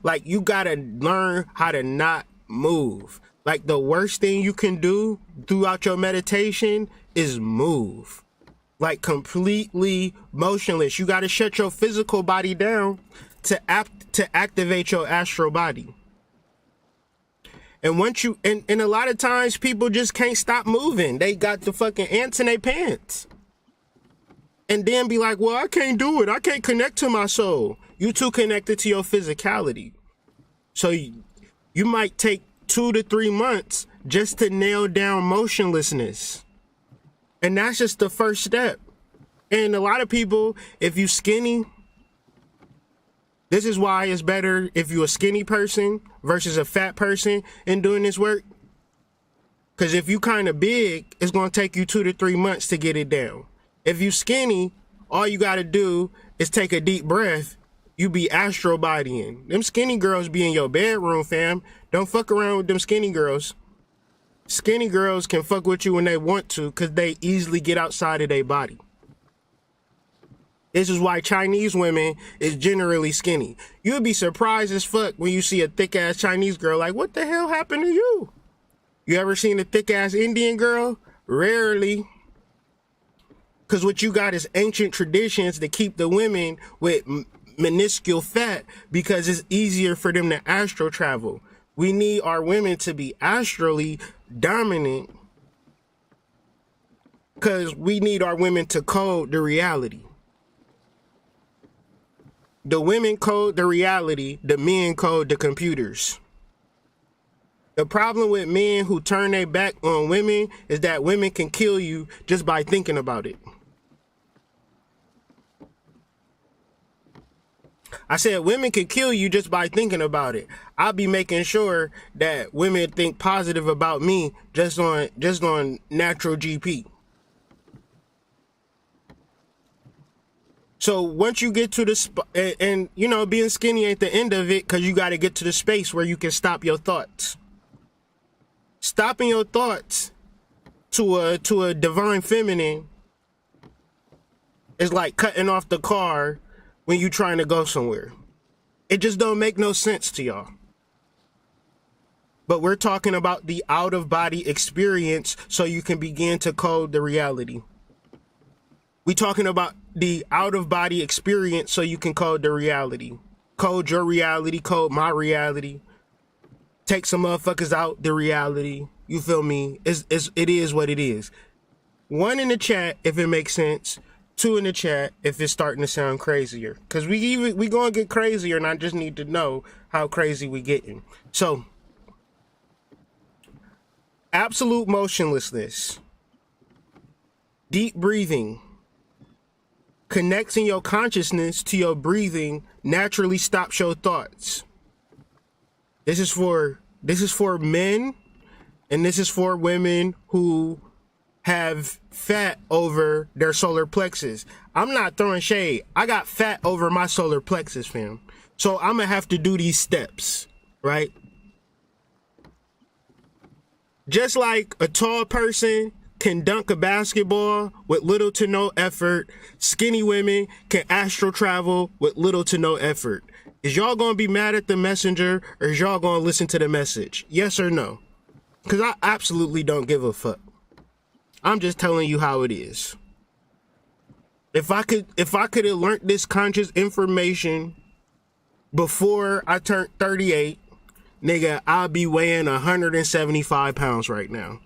Like you gotta learn how to not move. Like the worst thing you can do throughout your meditation is move. Like completely motionless. You gotta shut your physical body down to activate your astral body. And once you and a lot of times people just can't stop moving. They got the fucking ants in their pants. And then be like, well, I can't do it. I can't connect to my soul. You too connected to your physicality. So you might take 2 to 3 months just to nail down motionlessness. And that's just the first step. And a lot of people, if you skinny, this is why it's better if you're a skinny person versus a fat person in doing this work. Because if you kind of big, it's going to take you 2 to 3 months to get it down. If you skinny, all you got to do is take a deep breath. You be astral bodying. Them skinny girls be in your bedroom, fam. Don't fuck around with them skinny girls. Skinny girls can fuck with you when they want to because they easily get outside of their body. This is why Chinese women is generally skinny. You'll be surprised as fuck when you see a thick-ass Chinese girl like, what the hell happened to you? You ever seen a thick-ass Indian girl? Rarely. Because what you got is ancient traditions to keep the women with minuscule fat because it's easier for them to astral travel. We need our women to be astrally dominant Because we need our women to code the reality. The women code the reality, the men code the computers. The problem with men who turn their back on women is that women can kill you just by thinking about it. I said women can kill you just by thinking about it. I'll be making sure that women think positive about me just on natural GP. So once you get to the spot, and you know, being skinny ain't the end of it, because you got to get to the space where you can stop your thoughts. Stopping your thoughts to a divine feminine is like cutting off the car when you trying to go somewhere. It just don't make no sense to y'all. But we're talking about the out-of-body experience so you can begin to code the reality. We talking about the out-of-body experience so you can code the reality. Code your reality, code my reality. Take some motherfuckers out the reality. You feel me? It is what it is. 1 in the chat if it makes sense. 2 in the chat if it's starting to sound crazier. Because we gonna get crazier, and I just need to know how crazy we getting. So, absolute motionlessness. Deep breathing. Connecting your consciousness to your breathing naturally stops your thoughts. This is for men, and this is for women who have fat over their solar plexus. I'm not throwing shade. I got fat over my solar plexus, fam. So I'm gonna have to do these steps, right? Just like a tall person can dunk a basketball with little to no effort, skinny women can astral travel with little to no effort. Is y'all gonna be mad at the messenger, or is y'all gonna listen to the message? Yes or no? Because I absolutely don't give a fuck. I'm just telling you how it is. If I could have learned this conscious information before I turned 38, nigga, I'll be weighing 175 pounds right now.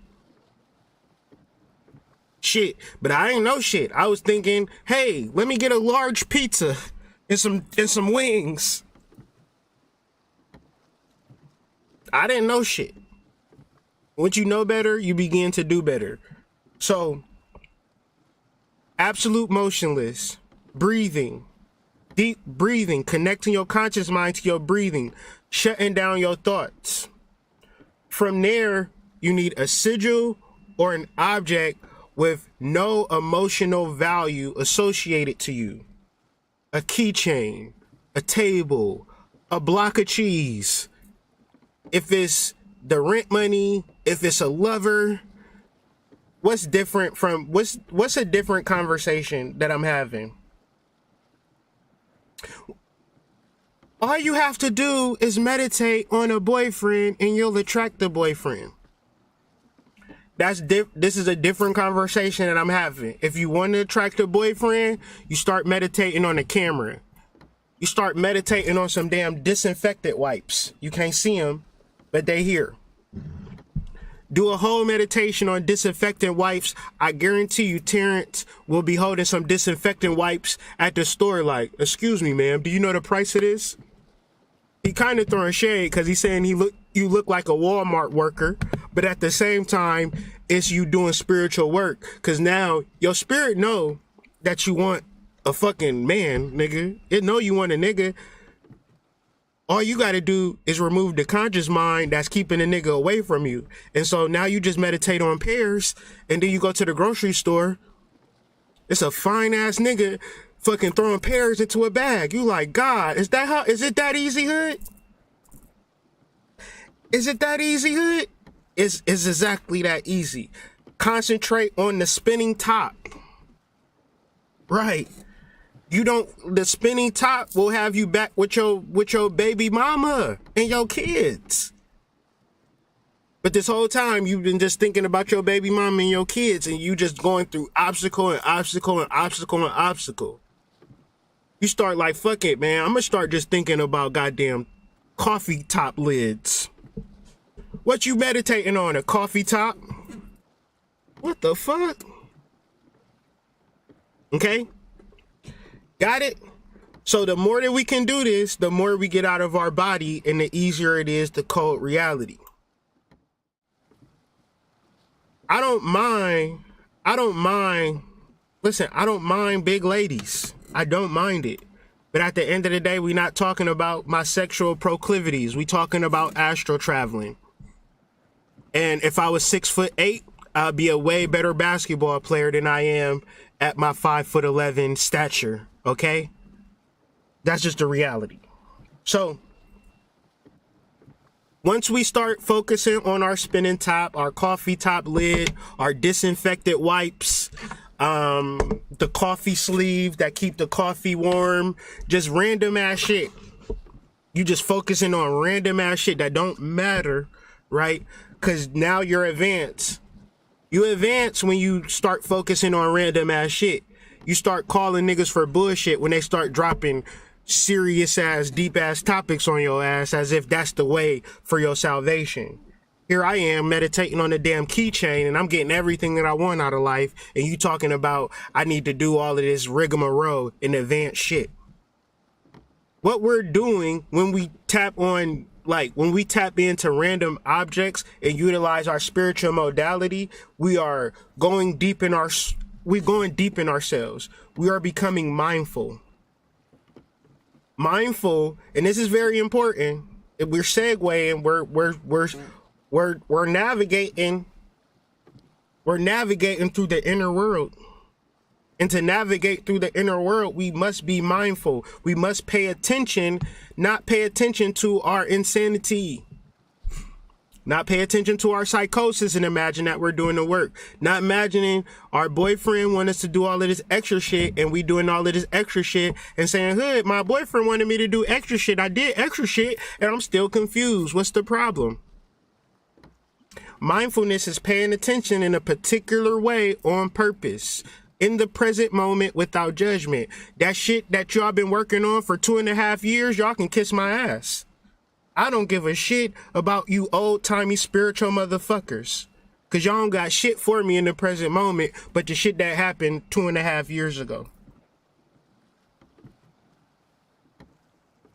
Shit, but I ain't know shit. I was thinking, hey, let me get a large pizza and some wings. I didn't know shit. Once you know better, you begin to do better. So, absolute motionless, breathing, deep breathing, connecting your conscious mind to your breathing, shutting down your thoughts. From there, you need a sigil or an object with no emotional value associated to you. A keychain, a table, a block of cheese. If it's the rent money, if it's a lover, what's different from, what's a different conversation that I'm having? All you have to do is meditate on a boyfriend and you'll attract the boyfriend. This is a different conversation that I'm having. If you want to attract a boyfriend, you start meditating on the camera. You start meditating on some damn disinfectant wipes. You can't see them, but they here. Do a whole meditation on disinfectant wipes. I guarantee you Terrence will be holding some disinfectant wipes at the store like, excuse me, ma'am, do you know the price of this? He kind of throwing shade because he's saying you look like a Walmart worker, but at the same time, it's you doing spiritual work. Because now your spirit know that you want a fucking man, nigga. It know you want a nigga. All you got to do is remove the conscious mind that's keeping a nigga away from you. And so now you just meditate on pears, and then you go to the grocery store. It's a fine ass nigga fucking throwing pears into a bag. You like, God, is it that easy, hood? Is it that easy, hood? It's exactly that easy. Concentrate on the spinning top. Right. The spinning top will have you back with your baby mama and your kids. But this whole time you've been just thinking about your baby mama and your kids, and you just going through obstacle and obstacle and obstacle and obstacle. You start like, fuck it, man. I'm gonna start just thinking about goddamn coffee top lids. What you meditating on, a coffee top? What the fuck? Okay? Got it? So the more that we can do this, the more we get out of our body and the easier it is to code reality. I don't mind, listen, I don't mind big ladies. I don't mind it. But at the end of the day, we're not talking about my sexual proclivities. We're talking about astral traveling. And if I was 6'8", I'd be a way better basketball player than I am at my 5'11" stature. Okay? That's just the reality. So once we start focusing on our spinning top, our coffee top lid, our disinfected wipes, the coffee sleeve that keep the coffee warm, just random ass shit. You just focusing on random ass shit that don't matter, right? Because now you're advanced. You advance when you start focusing on random ass shit. You start calling niggas for bullshit when they start dropping serious ass, deep ass topics on your ass as if that's the way for your salvation. Here I am meditating on the damn keychain and I'm getting everything that I want out of life, and you talking about I need to do all of this rigmarole and advanced shit. What we're doing when we tap on, like when we tap into random objects and utilize our spiritual modality, we are going deep in ourselves. We are becoming mindful. Mindful, and this is very important. We're segueing. We're navigating. We're navigating through the inner world. And to navigate through the inner world, we must be mindful. We must pay attention, not pay attention to our insanity. Not pay attention to our psychosis and imagine that we're doing the work. Not imagining our boyfriend want us to do all of this extra shit and we doing all of this extra shit and saying, hood, my boyfriend wanted me to do extra shit. I did extra shit and I'm still confused. What's the problem? Mindfulness is paying attention in a particular way on purpose, in the present moment without judgment. That shit that y'all been working on for 2.5 years, y'all can kiss my ass. I don't give a shit about you old-timey spiritual motherfuckers. Cause y'all don't got shit for me in the present moment, but the shit that happened 2.5 years ago.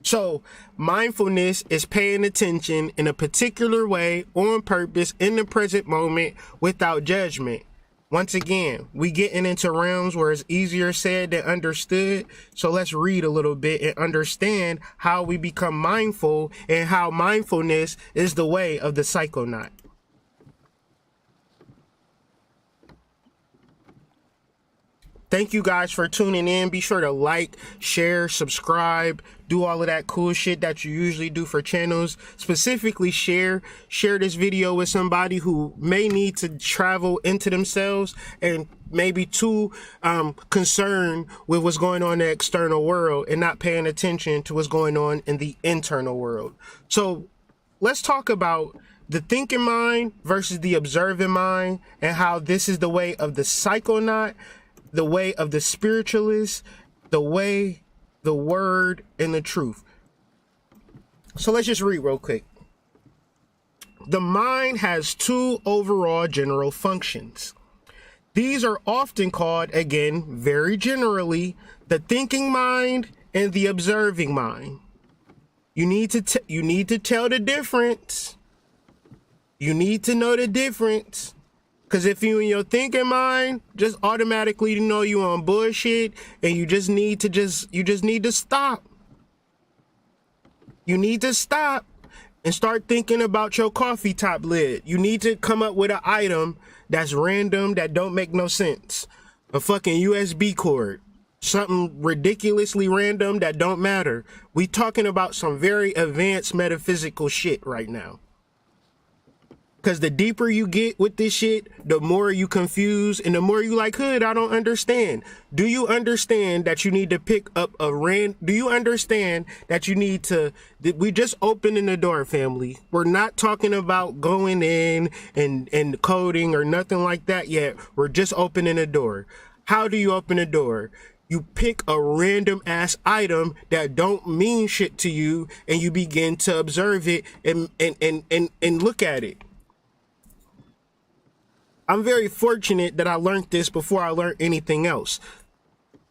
So mindfulness is paying attention in a particular way on purpose in the present moment without judgment. Once again, we getting into realms where it's easier said than understood. So let's read a little bit and understand how we become mindful and how mindfulness is the way of the Psychonaut. Thank you guys for tuning in. Be sure to like, share, subscribe, do all of that cool shit that you usually do for channels. Specifically share this video with somebody who may need to travel into themselves and maybe too concerned with what's going on in the external world and not paying attention to what's going on in the internal world. So let's talk about the thinking mind versus the observing mind and how this is the way of the Psychonaut, the way of the spiritualist, the way, the word, and the truth. So let's just read real quick. The mind has two overall general functions. These are often called, again, very generally, the thinking mind and the observing mind. You need to tell the difference. You need to know the difference. Because if you in your thinking mind, just automatically know you on bullshit and you just need to stop. You need to stop and start thinking about your coffee top lid. You need to come up with an item that's random, that don't make no sense. A fucking USB cord. Something ridiculously random that don't matter. We talking about some very advanced metaphysical shit right now. Because the deeper you get with this shit, the more you confuse and the more you like, hood, I don't understand. Do you understand that you need to pick up do you understand that you need to, we just opening the door, family. We're not talking about going in and coding or nothing like that yet. We're just opening the door. How do you open the door? You pick a random ass item that don't mean shit to you and you begin to observe it and look at it. I'm very fortunate that I learned this before I learned anything else.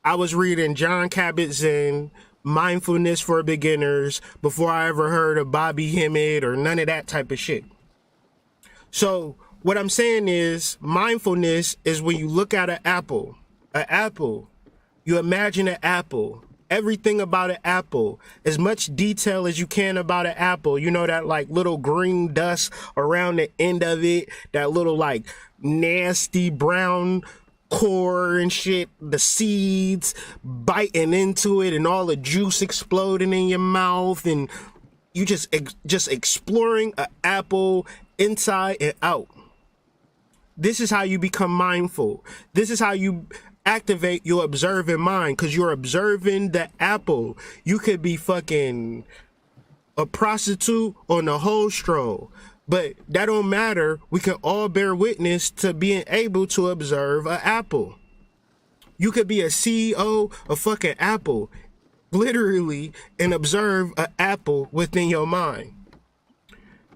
I was reading John Kabat-Zinn, Mindfulness for Beginners, before I ever heard of Bobby Hemmett or none of that type of shit. So what I'm saying is mindfulness is when you look at an apple, you imagine an apple, everything about an apple, as much detail as you can about an apple. You know, that like little green dust around the end of it, that little like nasty brown core and shit, the seeds biting into it and all the juice exploding in your mouth, and you just exploring an apple inside and out. This is how you become mindful. This is how you activate your observing mind, because you're observing the apple. You could be fucking a prostitute on the whole stroll, but that don't matter. We can all bear witness to being able to observe an apple. You could be a CEO of fucking Apple, literally, and observe an apple within your mind.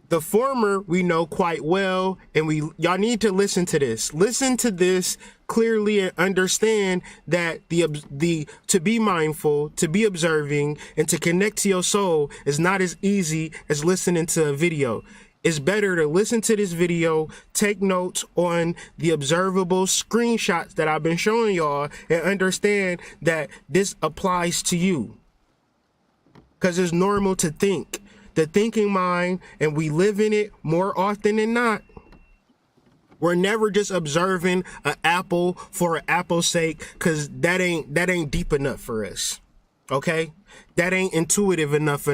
The former we know quite well, and y'all need to listen to this. Listen to this clearly and understand that the to be mindful, to be observing, and to connect to your soul is not as easy as listening to a video. It's better to listen to this video, take notes on the observable screenshots that I've been showing y'all, and understand that this applies to you. Because it's normal to think. The thinking mind, and we live in it more often than not. We're never just observing an apple for an apple's sake, because that ain't deep enough for us. Okay? That ain't intuitive enough.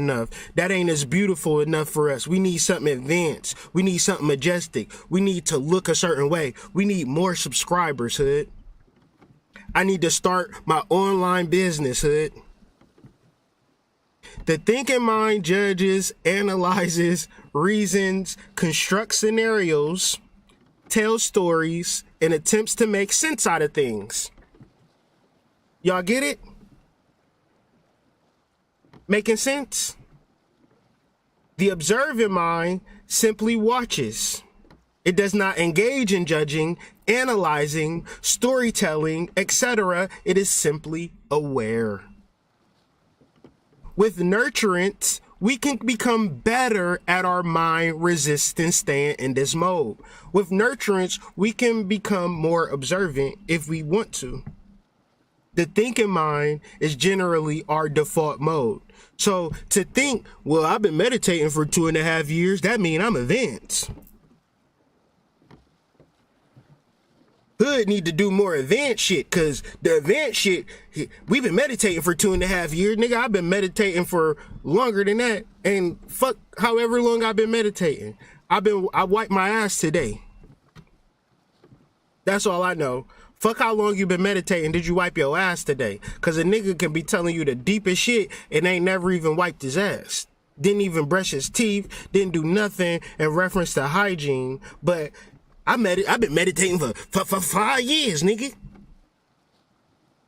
That ain't as beautiful enough for us. We need something advanced. We need something majestic. We need to look a certain way. We need more subscribers, hood. I need to start my online business, hood. The thinking mind judges, analyzes, reasons, constructs scenarios, tells stories, and attempts to make sense out of things. Y'all get it? Making sense? The observing mind simply watches. It does not engage in judging, analyzing, storytelling, etc. It is simply aware. With nurturance, we can become better at our mind resistance staying in this mode. With nurturance, we can become more observant if we want to. The thinking mind is generally our default mode. So to think, well, I've been meditating for 2.5 years, that means I'm advanced. Hood need to do more advanced shit, because the advanced shit, we've been meditating for 2.5 years. Nigga, I've been meditating for longer than that. And fuck however long I've been meditating. I wiped my ass today. That's all I know. Fuck how long you been meditating. Did you wipe your ass today? Because a nigga can be telling you the deepest shit and ain't never even wiped his ass. Didn't even brush his teeth. Didn't do nothing in reference to hygiene. But I've been meditating for 5 years, nigga.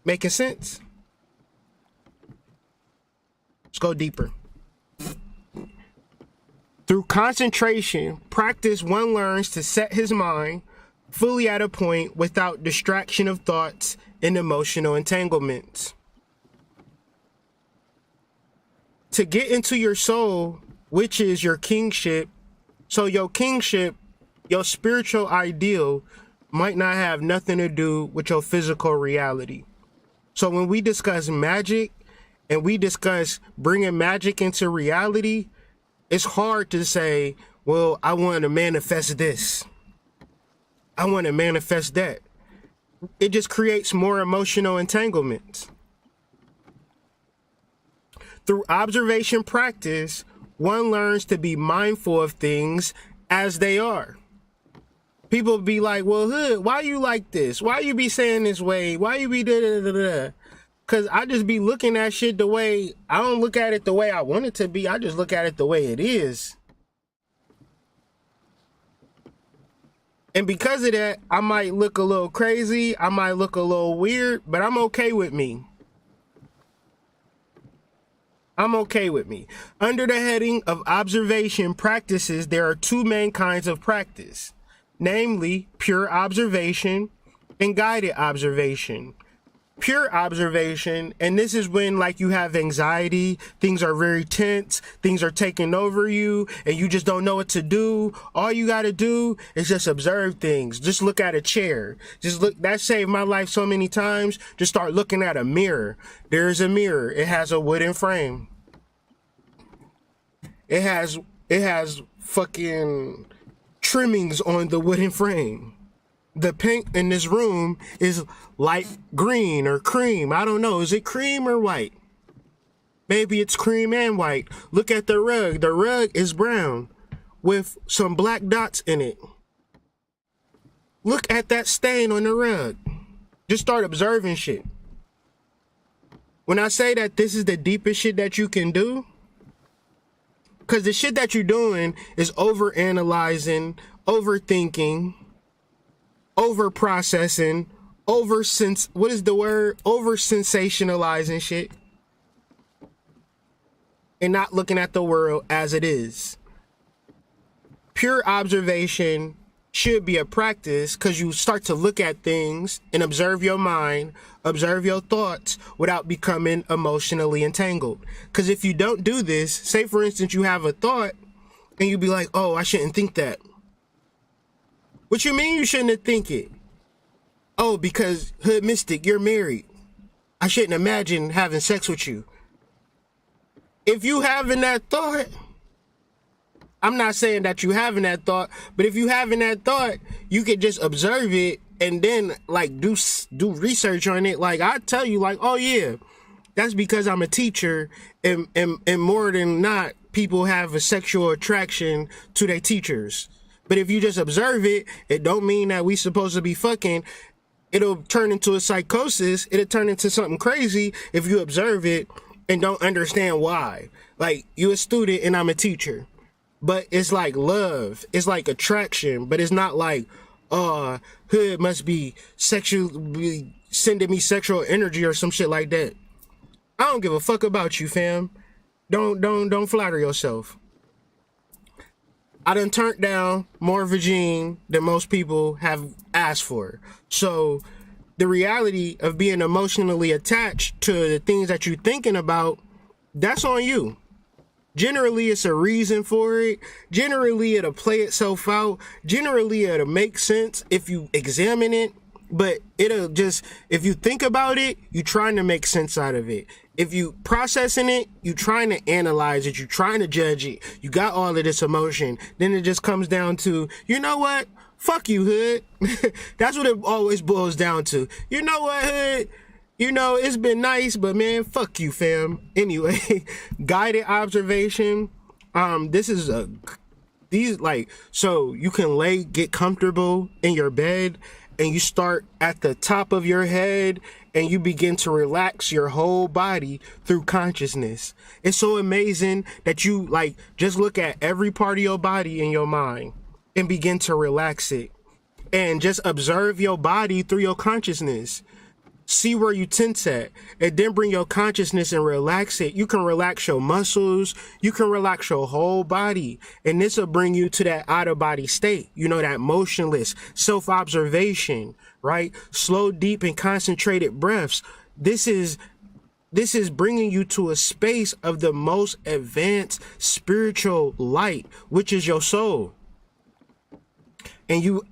Making sense? Let's go deeper. Through concentration, practice, one learns to set his mind fully at a point without distraction of thoughts and emotional entanglements. To get into your soul, which is your kingship, so your kingship, your spiritual ideal, might not have nothing to do with your physical reality. So when we discuss magic and we discuss bringing magic into reality, it's hard to say, well, I want to manifest this. I want to manifest that. It just creates more emotional entanglements. Through observation practice, one learns to be mindful of things as they are. People be like, well, Hood, why you like this? Why you be saying this way? Why you be da-da-da-da-da? Because I just be looking at shit the way, I don't look at it the way I want it to be. I just look at it the way it is. And because of that, I might look a little crazy. I might look a little weird, but I'm okay with me. I'm okay with me. Under the heading of observation practices, there are two main kinds of practice, namely pure observation and guided observation. Pure observation, and this is when like you have anxiety, things are very tense, things are taking over you, and you just don't know what to do. All you got to do is just observe things. Just look at a chair. Just look. That saved my life so many times. Just start looking at a mirror. There's a mirror. It has a wooden frame. It has fucking trimmings on the wooden frame. The paint in this room is light green or cream. I don't know. Is it cream or white? Maybe it's cream and white. Look at the rug. The rug is brown with some black dots in it. Look at that stain on the rug. Just start observing shit. When I say that this is the deepest shit that you can do, because the shit that you're doing is over-analyzing, overthinking, over-processing, over-sensationalizing shit, and not looking at the world as it is. Pure observation should be a practice because you start to look at things and observe your mind, observe your thoughts without becoming emotionally entangled. Because if you don't do this, say for instance, you have a thought and you be like, oh, I shouldn't think that. What you mean you shouldn't think it? Oh, because Hood Mystic, you're married. I shouldn't imagine having sex with you. If you having that thought, I'm not saying that you having that thought, but if you having that thought, you could just observe it and then like do research on it. Like I tell you, like, oh yeah, that's because I'm a teacher, and more than not, people have a sexual attraction to their teachers. But if you just observe it, it don't mean that we supposed to be fucking. It'll turn into a psychosis. It'll turn into something crazy if you observe it and don't understand why. Like, you a student and I'm a teacher. But it's like love. It's like attraction. But it's not like, oh, Hood must be sending me sexual energy or some shit like that. I don't give a fuck about you, fam. Don't flatter yourself. I done turned down more vagine than most people have asked for. So the reality of being emotionally attached to the things that you're thinking about, that's on you. Generally, it's a reason for it. Generally, it'll play itself out. Generally, it'll make sense if you examine it. But it'll just, if you think about it, you're trying to make sense out of it. If you processing it, you trying to analyze it, you trying to judge it, you got all of this emotion, then it just comes down to, you know what? Fuck you, Hood. That's what it always boils down to. You know what, Hood? You know, it's been nice, but man, fuck you, fam. Anyway, guided observation. So you can get comfortable in your bed, and you start at the top of your head and you begin to relax your whole body through consciousness. It's so amazing that you just look at every part of your body in your mind and begin to relax it and just observe your body through your consciousness. See where you tense at, and then bring your consciousness and relax it. You can relax your muscles. You can relax your whole body. And this will bring you to that out of body state. You know, that motionless self-observation, right? Slow, deep, and concentrated breaths. This is bringing you to a space of the most advanced spiritual light, which is your soul. And you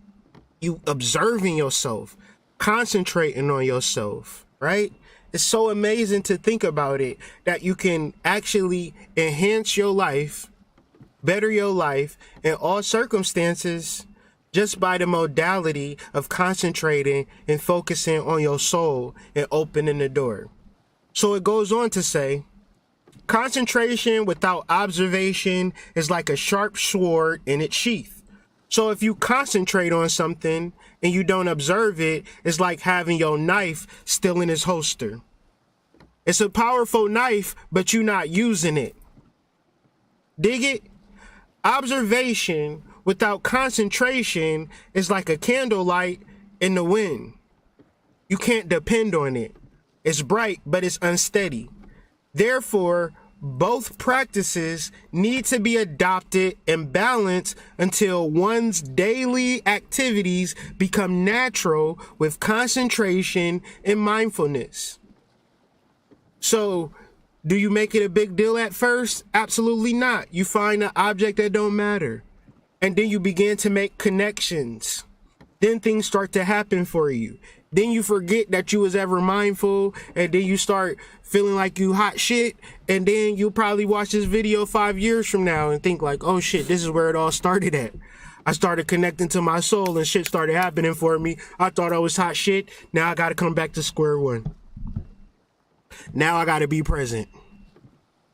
observing yourself, concentrating on yourself, right? It's so amazing to think about it, that you can actually enhance your life, better your life in all circumstances just by the modality of concentrating and focusing on your soul and opening the door. So it goes on to say, concentration without observation is like a sharp sword in its sheath. So if you concentrate on something and you don't observe it, it's like having your knife still in its holster. It's a powerful knife, but you're not using it. Dig it? Observation without concentration is like a candlelight in the wind. You can't depend on it. It's bright, but it's unsteady. Therefore, both practices need to be adopted and balanced until one's daily activities become natural with concentration and mindfulness. So, do you make it a big deal at first? Absolutely not. You find an object that don't matter. And then you begin to make connections. Then things start to happen for you. Then you forget that you was ever mindful, and then you start feeling like you hot shit, and then you'll probably watch this video 5 years from now and think like, oh shit, this is where it all started at. I started connecting to my soul and shit started happening for me. I thought I was hot shit. Now I gotta come back to square one. Now I gotta be present.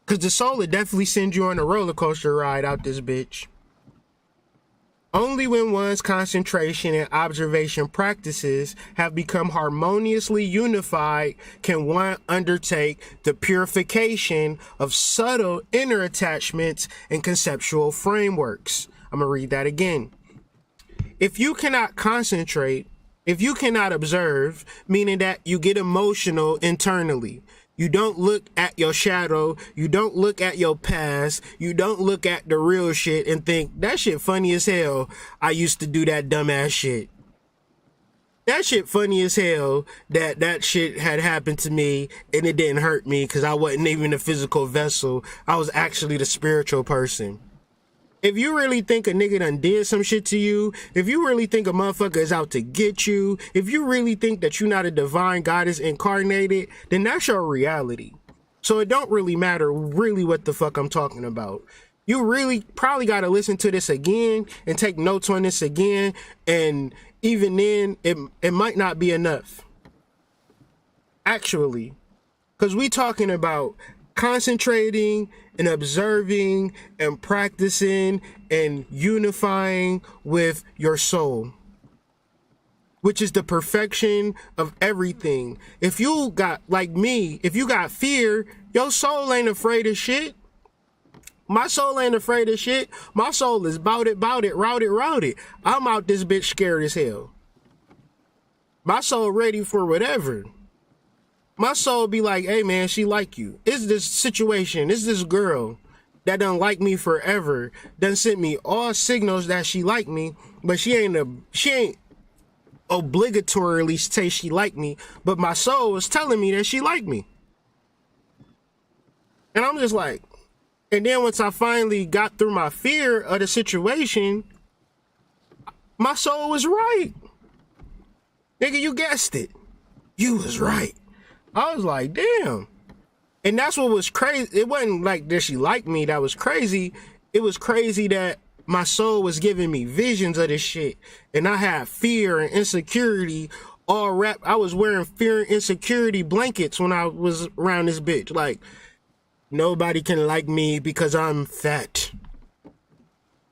Cause the soul will definitely send you on a roller coaster ride out this bitch. Only when one's concentration and observation practices have become harmoniously unified can one undertake the purification of subtle inner attachments and conceptual frameworks. I'm gonna read that again. If you cannot concentrate, if you cannot observe, meaning that you get emotional internally, you don't look at your shadow, you don't look at your past, you don't look at the real shit and think, that shit funny as hell, I used to do that dumbass shit. That shit funny as hell that shit had happened to me and it didn't hurt me because I wasn't even a physical vessel, I was actually the spiritual person. If you really think a nigga done did some shit to you, if you really think a motherfucker is out to get you, if you really think that you're not a divine goddess incarnated, then that's your reality. So it don't really matter really what the fuck I'm talking about. You really probably got to listen to this again and take notes on this again. And even then, it might not be enough. Actually, because we talking about concentrating and observing and practicing and unifying with your soul, which is the perfection of everything. If you got, like me, if you got fear, your soul ain't afraid of shit. My soul ain't afraid of shit. My soul is bout it, route it. I'm out this bitch scared as hell. My soul ready for whatever. My soul be like, hey man, she like you. It's this situation, it's this girl that done like me forever, done sent me all signals that she like me, but she ain't obligatorily say she like me, but my soul is telling me that she like me. And I'm just like, and then once I finally got through my fear of the situation, my soul was right. Nigga, you guessed it. You was right. I was like, damn. And that's what was crazy. It wasn't like that she liked me that was crazy. It was crazy that my soul was giving me visions of this shit. And I had fear and insecurity all wrapped. I was wearing fear and insecurity blankets when I was around this bitch. Like, nobody can like me because I'm fat.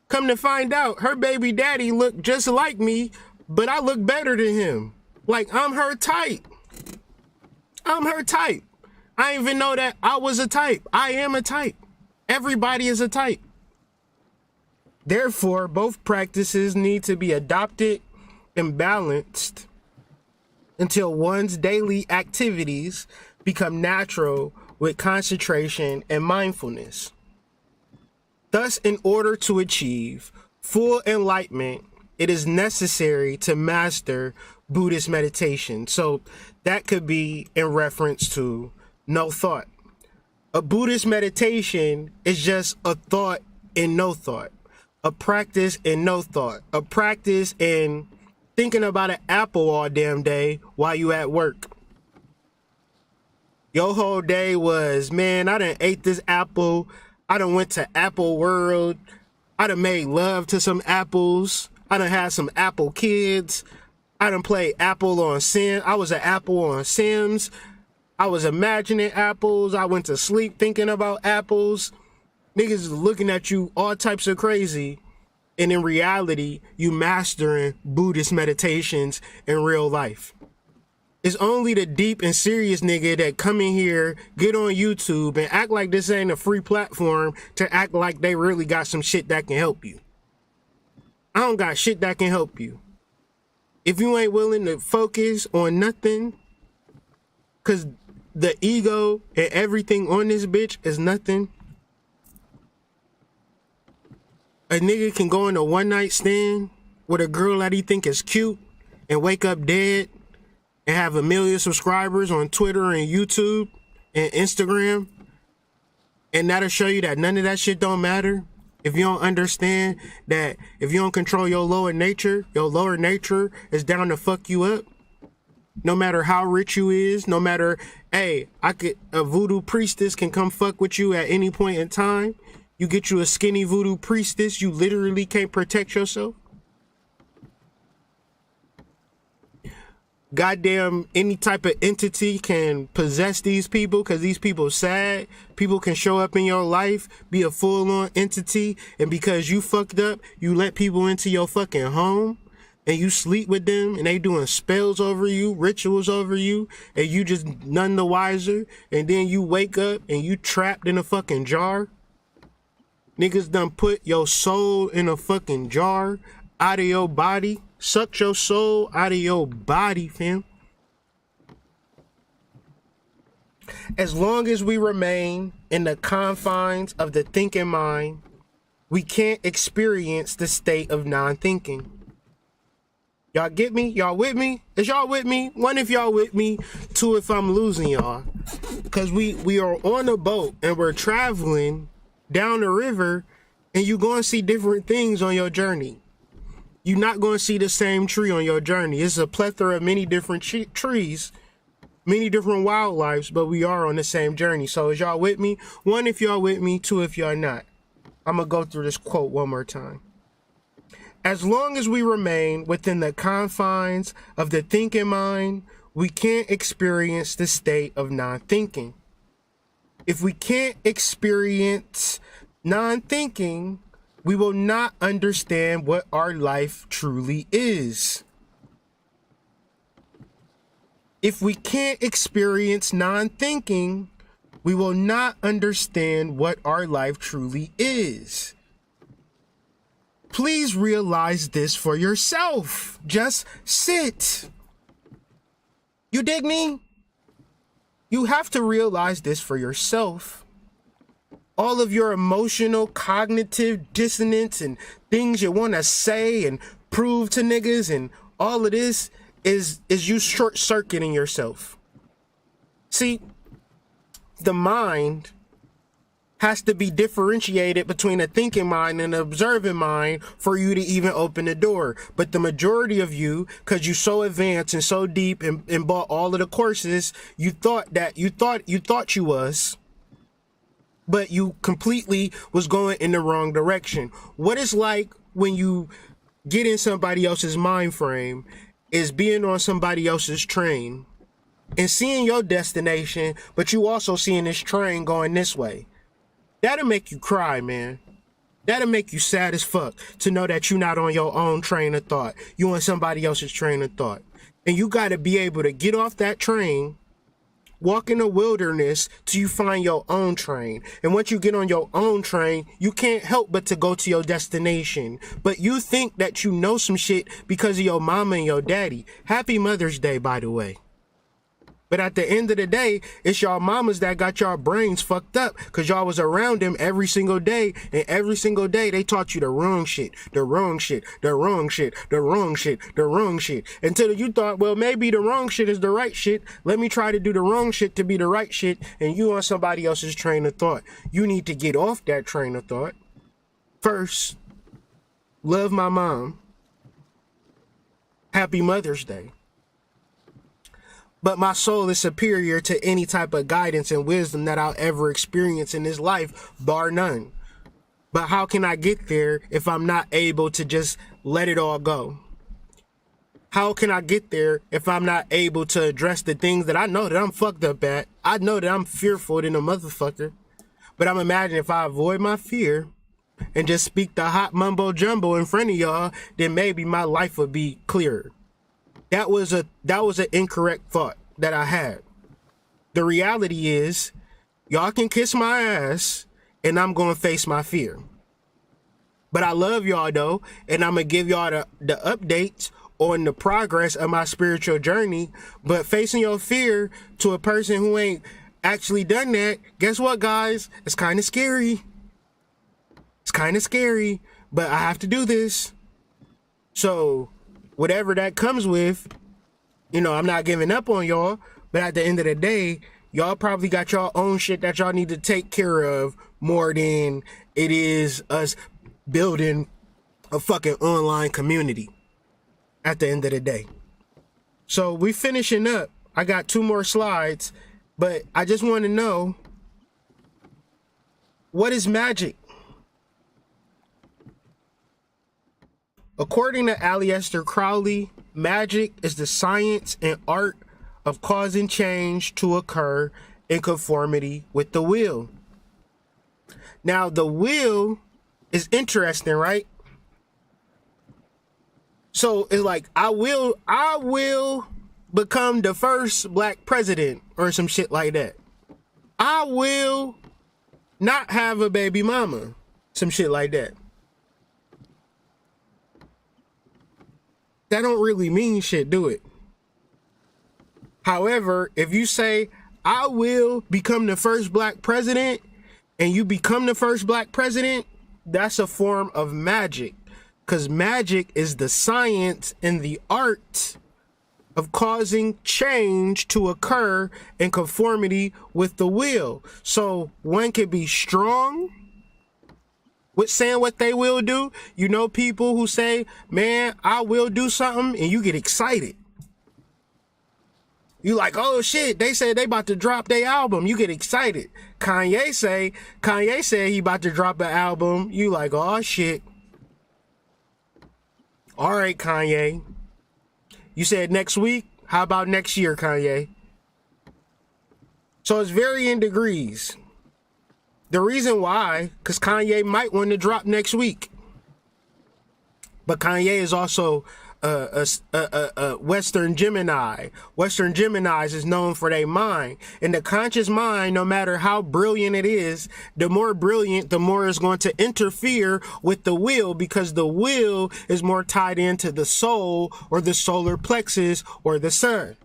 Come to find out, her baby daddy looked just like me, but I look better than him. Like, I'm her type. I'm her type. I didn't even know that I was a type. I am a type. Everybody is a type. Therefore, both practices need to be adopted and balanced until one's daily activities become natural with concentration and mindfulness. Thus, in order to achieve full enlightenment, it is necessary to master Buddhist meditation. So that could be in reference to no thought. A Buddhist meditation is just a thought in no thought, a practice in no thought, a practice in thinking about an apple all damn day while you at work. Your whole day was, man, I done ate this apple. I done went to Apple World. I done made love to some apples. I done had some apple kids. I done played Apple on Sims. I was an Apple on Sims. I was imagining apples. I went to sleep thinking about apples. Niggas is looking at you all types of crazy. And in reality, you mastering Buddhist meditations in real life. It's only the deep and serious nigga that come in here, get on YouTube and act like this ain't a free platform to act like they really got some shit that can help you. I don't got shit that can help you. If you ain't willing to focus on nothing, because the ego and everything on this bitch is nothing. A nigga can go in a one night stand with a girl that he think is cute and wake up dead and have 1 million subscribers on Twitter and YouTube and Instagram. And that'll show you that none of that shit don't matter. If you don't understand that if you don't control your lower nature is down to fuck you up. No matter how rich you is, no matter, hey, a voodoo priestess can come fuck with you at any point in time. You get you a skinny voodoo priestess, you literally can't protect yourself. Goddamn, any type of entity can possess these people because these people sad. People can show up in your life, be a full-on entity, and because you fucked up, you let people into your fucking home and you sleep with them and they doing spells over you, rituals over you, and you just none the wiser, and then you wake up and you trapped in a fucking jar. Niggas done put your soul in a fucking jar out of your body. Sucked your soul out of your body, fam. As long as we remain in the confines of the thinking mind, we can't experience the state of non-thinking. Y'all get me? Y'all with me? Is y'all with me? 1, if y'all with me. 2, if I'm losing y'all. Because we are on a boat and we're traveling down the river, and you're going to see different things on your journey. You're not going to see the same tree on your journey. It's a plethora of many different trees, many different wildlife, but we are on the same journey. So is y'all with me? 1, if y'all with me. 2, if y'all not. I'm going to go through this quote one more time. As long as we remain within the confines of the thinking mind, we can't experience the state of non-thinking. If we can't experience non-thinking, we will not understand what our life truly is. If we can't experience non-thinking, we will not understand what our life truly is. Please realize this for yourself. Just sit. You dig me? You have to realize this for yourself. All of your emotional, cognitive dissonance and things you want to say and prove to niggas and all of this is you short-circuiting yourself. See, the mind has to be differentiated between a thinking mind and an observing mind for you to even open the door. But the majority of you, because you're so advanced and so deep and bought all of the courses, you thought you was, but you completely was going in the wrong direction. What it's like when you get in somebody else's mind frame is being on somebody else's train and seeing your destination, but you also seeing this train going this way. That'll make you cry, man. That'll make you sad as fuck to know that you're not on your own train of thought. You're on somebody else's train of thought. And you got to be able to get off that train, walk in the wilderness till you find your own train. And once you get on your own train, you can't help but to go to your destination. But you think that you know some shit because of your mama and your daddy. Happy Mother's Day, by the way. But at the end of the day, it's y'all mamas that got y'all brains fucked up because y'all was around them every single day. And every single day, they taught you the wrong shit, the wrong shit, the wrong shit, the wrong shit, the wrong shit. Until you thought, well, maybe the wrong shit is the right shit. Let me try to do the wrong shit to be the right shit. And you on somebody else's train of thought. You need to get off that train of thought. First, love my mom. Happy Mother's Day. But my soul is superior to any type of guidance and wisdom that I'll ever experience in this life, bar none. But how can I get there if I'm not able to just let it all go? How can I get there if I'm not able to address the things that I know that I'm fucked up at? I know that I'm fearful than a motherfucker. But I'm imagining if I avoid my fear and just speak the hot mumbo jumbo in front of y'all, then maybe my life would be clearer. That was an incorrect thought that I had. The reality is, y'all can kiss my ass, and I'm going to face my fear. But I love y'all, though, and I'm going to give y'all the updates on the progress of my spiritual journey. But facing your fear to a person who ain't actually done that, guess what, guys? It's kind of scary. It's kind of scary, but I have to do this. So whatever that comes with, you know, I'm not giving up on y'all, but at the end of the day, y'all probably got y'all own shit that y'all need to take care of more than it is us building a fucking online community at the end of the day. So we finishing up. I got 2 more slides, but I just want to know, what is magic? According to Aleister Crowley, magic is the science and art of causing change to occur in conformity with the will. Now, the will is interesting, right? So it's like, I will become the first black president or some shit like that. I will not have a baby mama, some shit like that. That don't really mean shit, do it? However, if you say, I will become the first black president, and you become the first black president, that's a form of magic. Because magic is the science and the art of causing change to occur in conformity with the will. So one can be strong with saying what they will do. You know, people who say, man, I will do something, and you get excited. You like, oh shit, they said they about to drop their album. You get excited. Kanye said he about to drop an album. You like, oh shit. All right, Kanye. You said next week. How about next year, Kanye? So it's varying degrees. The reason why, because Kanye might want to drop next week. But Kanye is also a Western Gemini. Western Geminis is known for their mind. And the conscious mind, no matter how brilliant it is, the more brilliant, the more it's going to interfere with the will, because the will is more tied into the soul or the solar plexus or the sun.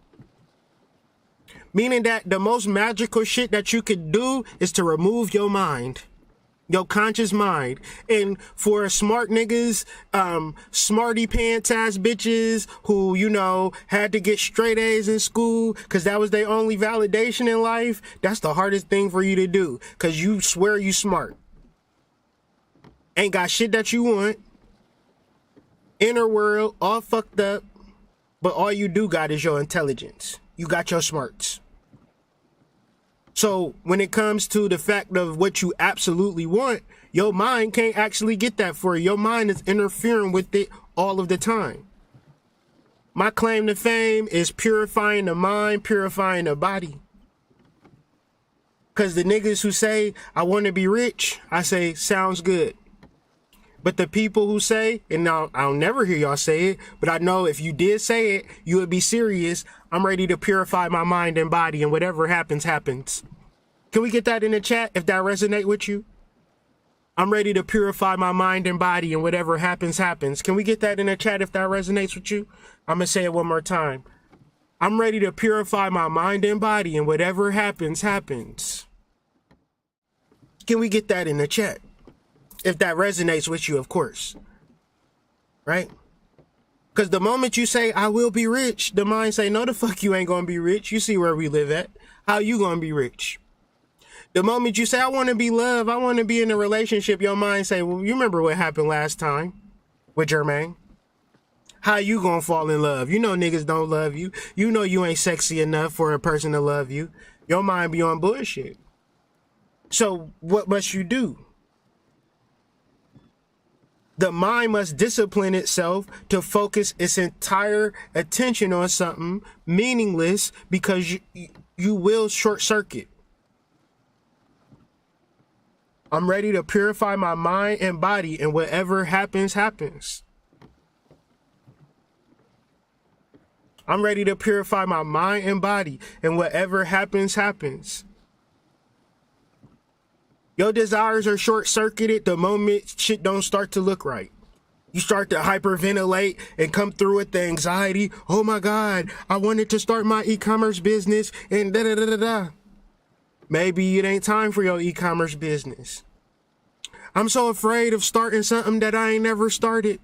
Meaning that the most magical shit that you could do is to remove your mind. Your conscious mind. And for smart niggas, smarty pants ass bitches who, you know, had to get straight A's in school because that was their only validation in life, that's the hardest thing for you to do, because you swear you smart. Ain't got shit that you want. Inner world, all fucked up. But all you do got is your intelligence. You got your smarts. So when it comes to the fact of what you absolutely want, your mind can't actually get that for you. Your mind is interfering with it all of the time. My claim to fame is purifying the mind, purifying the body. Because the niggas who say, I want to be rich, I say, sounds good. But the people who say, and now I'll never hear y'all say it, but I know if you did say it, you would be serious. I'm ready to purify my mind and body, and whatever happens, happens. Can we get that in the chat if that resonate with you? I'm ready to purify my mind and body, and whatever happens, happens. Can we get that in the chat if that resonates with you? I'm going to say it one more time. I'm ready to purify my mind and body, and whatever happens, happens. Can we get that in the chat? If that resonates with you, of course. Right? Because the moment you say, I will be rich, the mind say, no, the fuck you ain't going to be rich. You see where we live at. How you going to be rich? The moment you say, I want to be loved, I want to be in a relationship, your mind say, well, you remember what happened last time with Jermaine? How you going to fall in love? You know niggas don't love you. You know you ain't sexy enough for a person to love you. Your mind be on bullshit. So what must you do? The mind must discipline itself to focus its entire attention on something meaningless, because you will short circuit. I'm ready to purify my mind and body, and whatever happens, happens. I'm ready to purify my mind and body, and whatever happens, happens. Your desires are short-circuited the moment shit don't start to look right. You start to hyperventilate and come through with the anxiety. Oh my God, I wanted to start my e-commerce business and da da da da da. Maybe it ain't time for your e-commerce business. I'm so afraid of starting something that I ain't never started.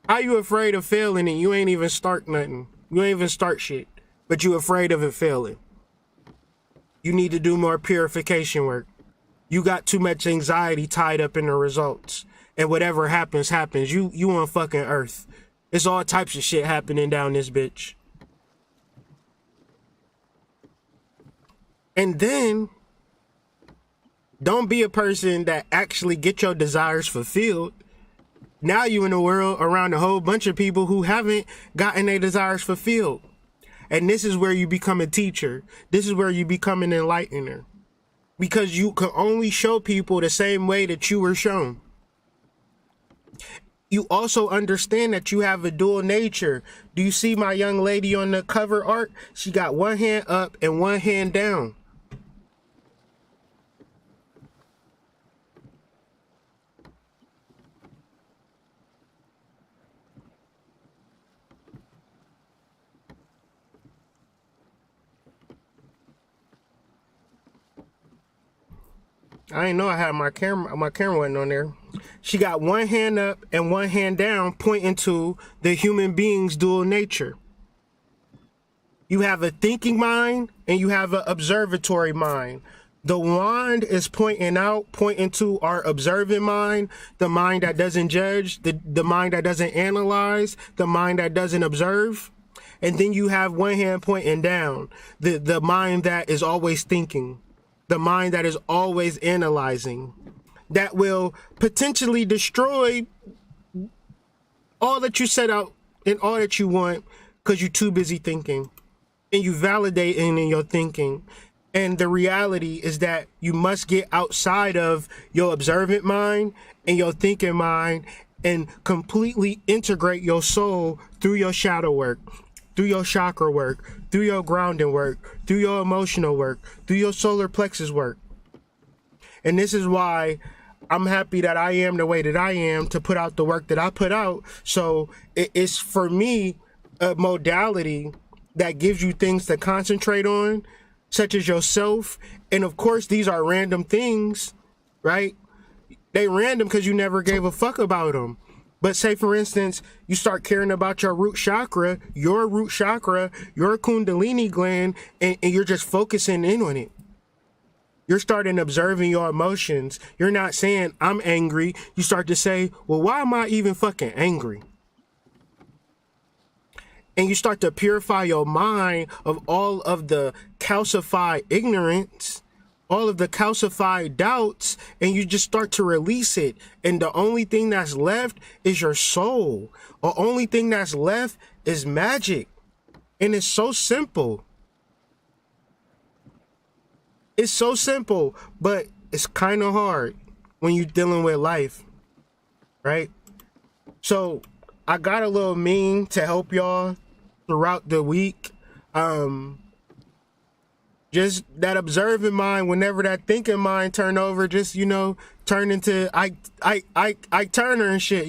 How you afraid of failing and you ain't even start nothing? You ain't even start shit, but you afraid of it failing. You need to do more purification work. You got too much anxiety tied up in the results. And whatever happens, happens. You on fucking Earth. It's all types of shit happening down this bitch. And then, don't be a person that actually get your desires fulfilled. Now you in the world around a whole bunch of people who haven't gotten their desires fulfilled. And this is where you become a teacher. This is where you become an enlightener. Because you can only show people the same way that you were shown. You also understand that you have a dual nature. Do you see my young lady on the cover art? She got one hand up and one hand down. I didn't know I had my camera wasn't on there. She got one hand up and one hand down, pointing to the human being's dual nature. You have a thinking mind and you have an observatory mind. The wand is pointing to our observing mind, the mind that doesn't judge, the mind that doesn't analyze, the mind that doesn't observe. And then you have one hand pointing down, the mind that is always thinking. The mind that is always analyzing, that will potentially destroy all that you set out and all that you want because you're too busy thinking and you validating in your thinking. And the reality is that you must get outside of your observant mind and your thinking mind and completely integrate your soul through your shadow work, through your chakra work, through your grounding work, through your emotional work, through your solar plexus work. And this is why I'm happy that I am the way that I am to put out the work that I put out. So it's for me a modality that gives you things to concentrate on, such as yourself. And of course, these are random things, right? They random because you never gave a fuck about them. But say, for instance, you start caring about your root chakra, your Kundalini gland, and you're just focusing in on it. You're starting observing your emotions. You're not saying, I'm angry. You start to say, well, why am I even fucking angry? And you start to purify your mind of all of the calcified ignorance, all of the calcified doubts, and you just start to release it. And the only thing that's left is your soul. The only thing that's left is magic. And it's so simple. It's so simple, but it's kind of hard when you're dealing with life, right? So I got a little meme to help y'all throughout the week. Just that observing mind, whenever that thinking mind turn over, just, turn into I Turner and shit,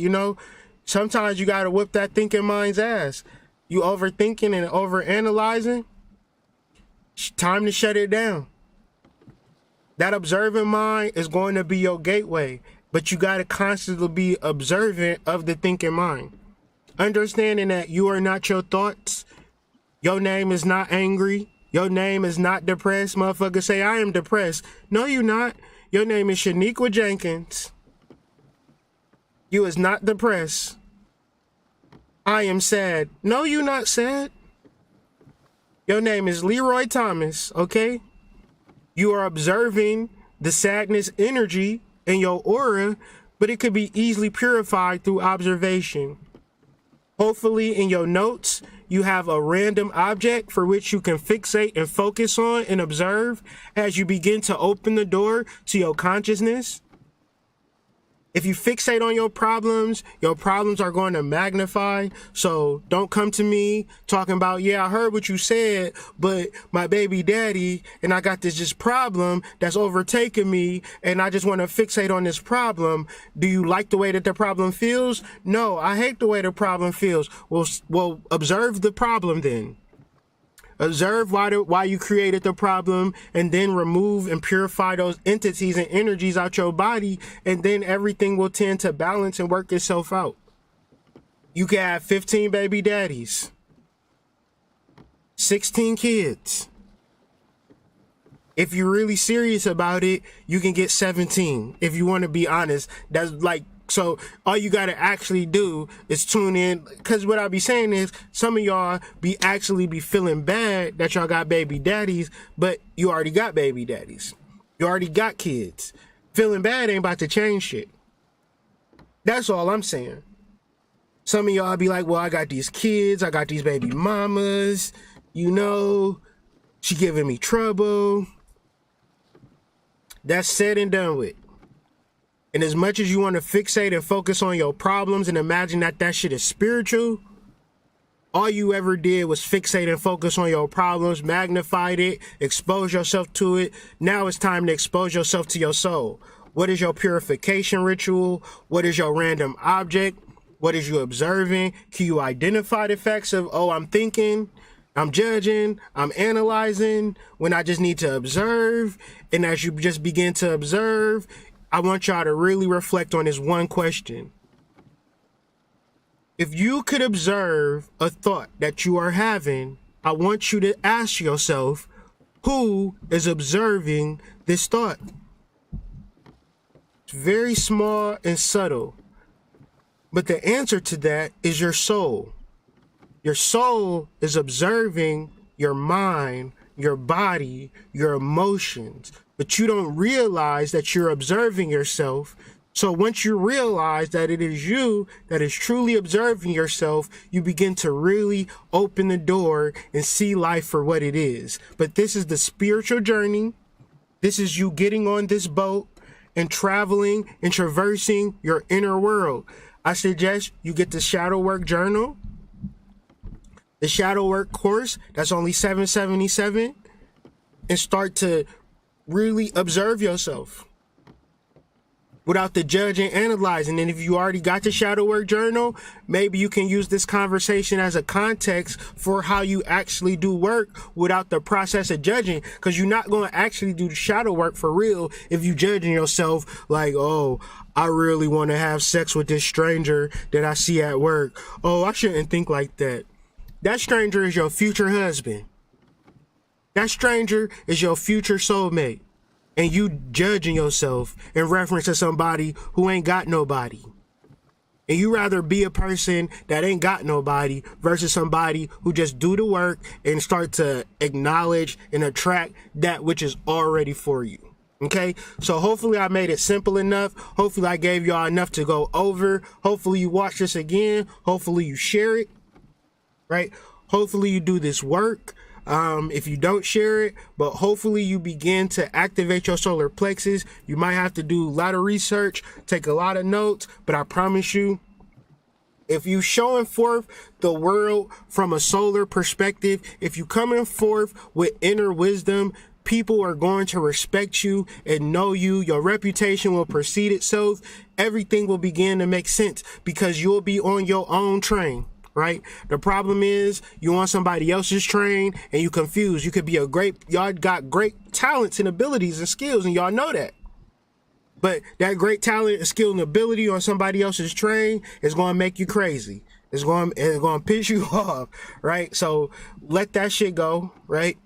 Sometimes you gotta whip that thinking mind's ass. You overthinking and overanalyzing, time to shut it down. That observing mind is going to be your gateway, but you gotta constantly be observant of the thinking mind. Understanding that you are not your thoughts. Your name is not angry. Your name is not depressed. Motherfuckers say, I am depressed. No, you're not. Your name is Shaniqua Jenkins. You is not depressed. I am sad. No, you're not sad. Your name is Leroy Thomas, okay? You are observing the sadness energy in your aura, but it could be easily purified through observation. Hopefully in your notes, you have a random object for which you can fixate and focus on and observe as you begin to open the door to your consciousness. If you fixate on your problems are going to magnify. So don't come to me talking about, yeah, I heard what you said, but my baby daddy and I got this just problem that's overtaking me and I just want to fixate on this problem. Do you like the way that the problem feels? No, I hate the way the problem feels. Well, observe the problem then. Observe why you created the problem, and then remove and purify those entities and energies out your body, and then everything will tend to balance and work itself out. You can have 15 baby daddies, 16 kids. If you're really serious about it, you can get 17. If you want to be honest, that's like, so all you got to actually do is tune in, because what I be saying is some of y'all be feeling bad that y'all got baby daddies, but you already got baby daddies. You already got kids. Feeling bad ain't about to change shit. That's all I'm saying. Some of y'all be like, well, I got these kids, I got these baby mamas, you know, she giving me trouble. That's said and done with. And as much as you want to fixate and focus on your problems and imagine that shit is spiritual, all you ever did was fixate and focus on your problems, magnified it, expose yourself to it. Now it's time to expose yourself to your soul. What is your purification ritual? What is your random object? What is you observing? Can you identify the facts of, oh, I'm thinking, I'm judging, I'm analyzing, when I just need to observe? And as you just begin to observe, I want y'all to really reflect on this one question. If you could observe a thought that you are having, I want you to ask yourself, who is observing this thought? It's very small and subtle. But the answer to that is your soul. Your soul is observing your mind, your body, your emotions. But you don't realize that you're observing yourself. So once you realize that it is you that is truly observing yourself, you begin to really open the door and see life for what it is. But this is the spiritual journey. This is you getting on this boat and traveling and traversing your inner world. I suggest you get the shadow work journal, the shadow work course, that's only $777, and start to really observe yourself without the judge and analyzing. And if you already got the shadow work journal, maybe you can use this conversation as a context for how you actually do work without the process of judging, because you're not going to actually do the shadow work for real if you judging yourself like, oh, I really want to have sex with this stranger that I see at work. Oh, I shouldn't think like that. That stranger is your future husband. That stranger is your future soulmate. And you judging yourself in reference to somebody who ain't got nobody. And you rather be a person that ain't got nobody versus somebody who just do the work and start to acknowledge and attract that which is already for you. Okay, so hopefully I made it simple enough. Hopefully I gave y'all enough to go over. Hopefully you watch this again. Hopefully you share it, right? Hopefully you do this work. If you don't share it, but hopefully you begin to activate your solar plexus. You might have to do a lot of research, take a lot of notes, but I promise you, if you showing forth the world from a solar perspective, if you coming forth with inner wisdom, people are going to respect you and know you. Your reputation will precede itself. Everything will begin to make sense because you'll be on your own train. Right? The problem is you on somebody else's train and you confused. You could be y'all got great talents and abilities and skills, and y'all know that. But that great talent and skill and ability on somebody else's train is going to make you crazy. It's going to piss you off, right? So let that shit go, right?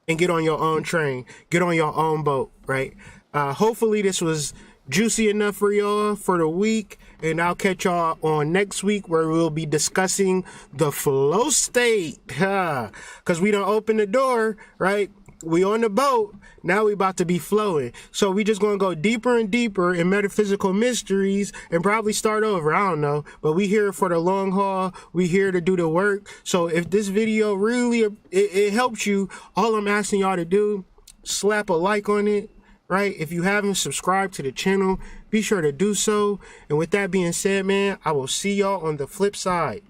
And get on your own train. Get on your own boat, right? Hopefully this was juicy enough for y'all for the week, and I'll catch y'all on next week where we'll be discussing the flow state, because we don't open the door, right? We on the boat, now we about to be flowing. So we just gonna go deeper and deeper in metaphysical mysteries and probably start over, I don't know, but we here for the long haul. We here to do the work. So if this video really it helps you, all I'm asking y'all to do, slap a like on it, right? If you haven't subscribed to the channel, be sure to do so. And with that being said, man, I will see y'all on the flip side.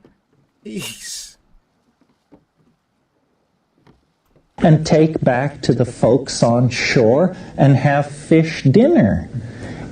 Peace. And take back to the folks on shore and have fish dinner.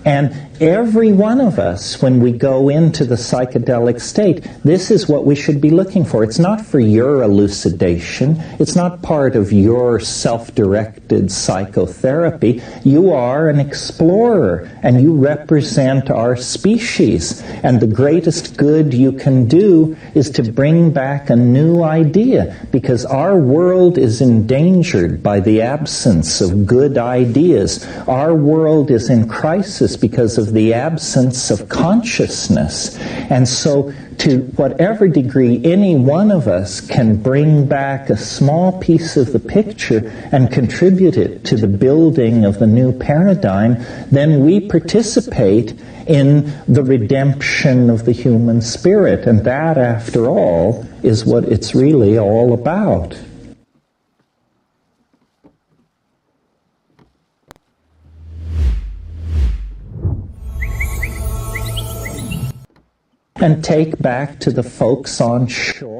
And every one of us, when we go into the psychedelic state, this is what we should be looking for. It's not for your elucidation. It's not part of your self-directed psychotherapy. You are an explorer, and you represent our species. And the greatest good you can do is to bring back a new idea, because our world is endangered by the absence of good ideas. Our world is in crisis because of the absence of consciousness. And so, to whatever degree any one of us can bring back a small piece of the picture and contribute it to the building of the new paradigm, then we participate in the redemption of the human spirit. And that, after all, is what it's really all about. And take back to the folks on shore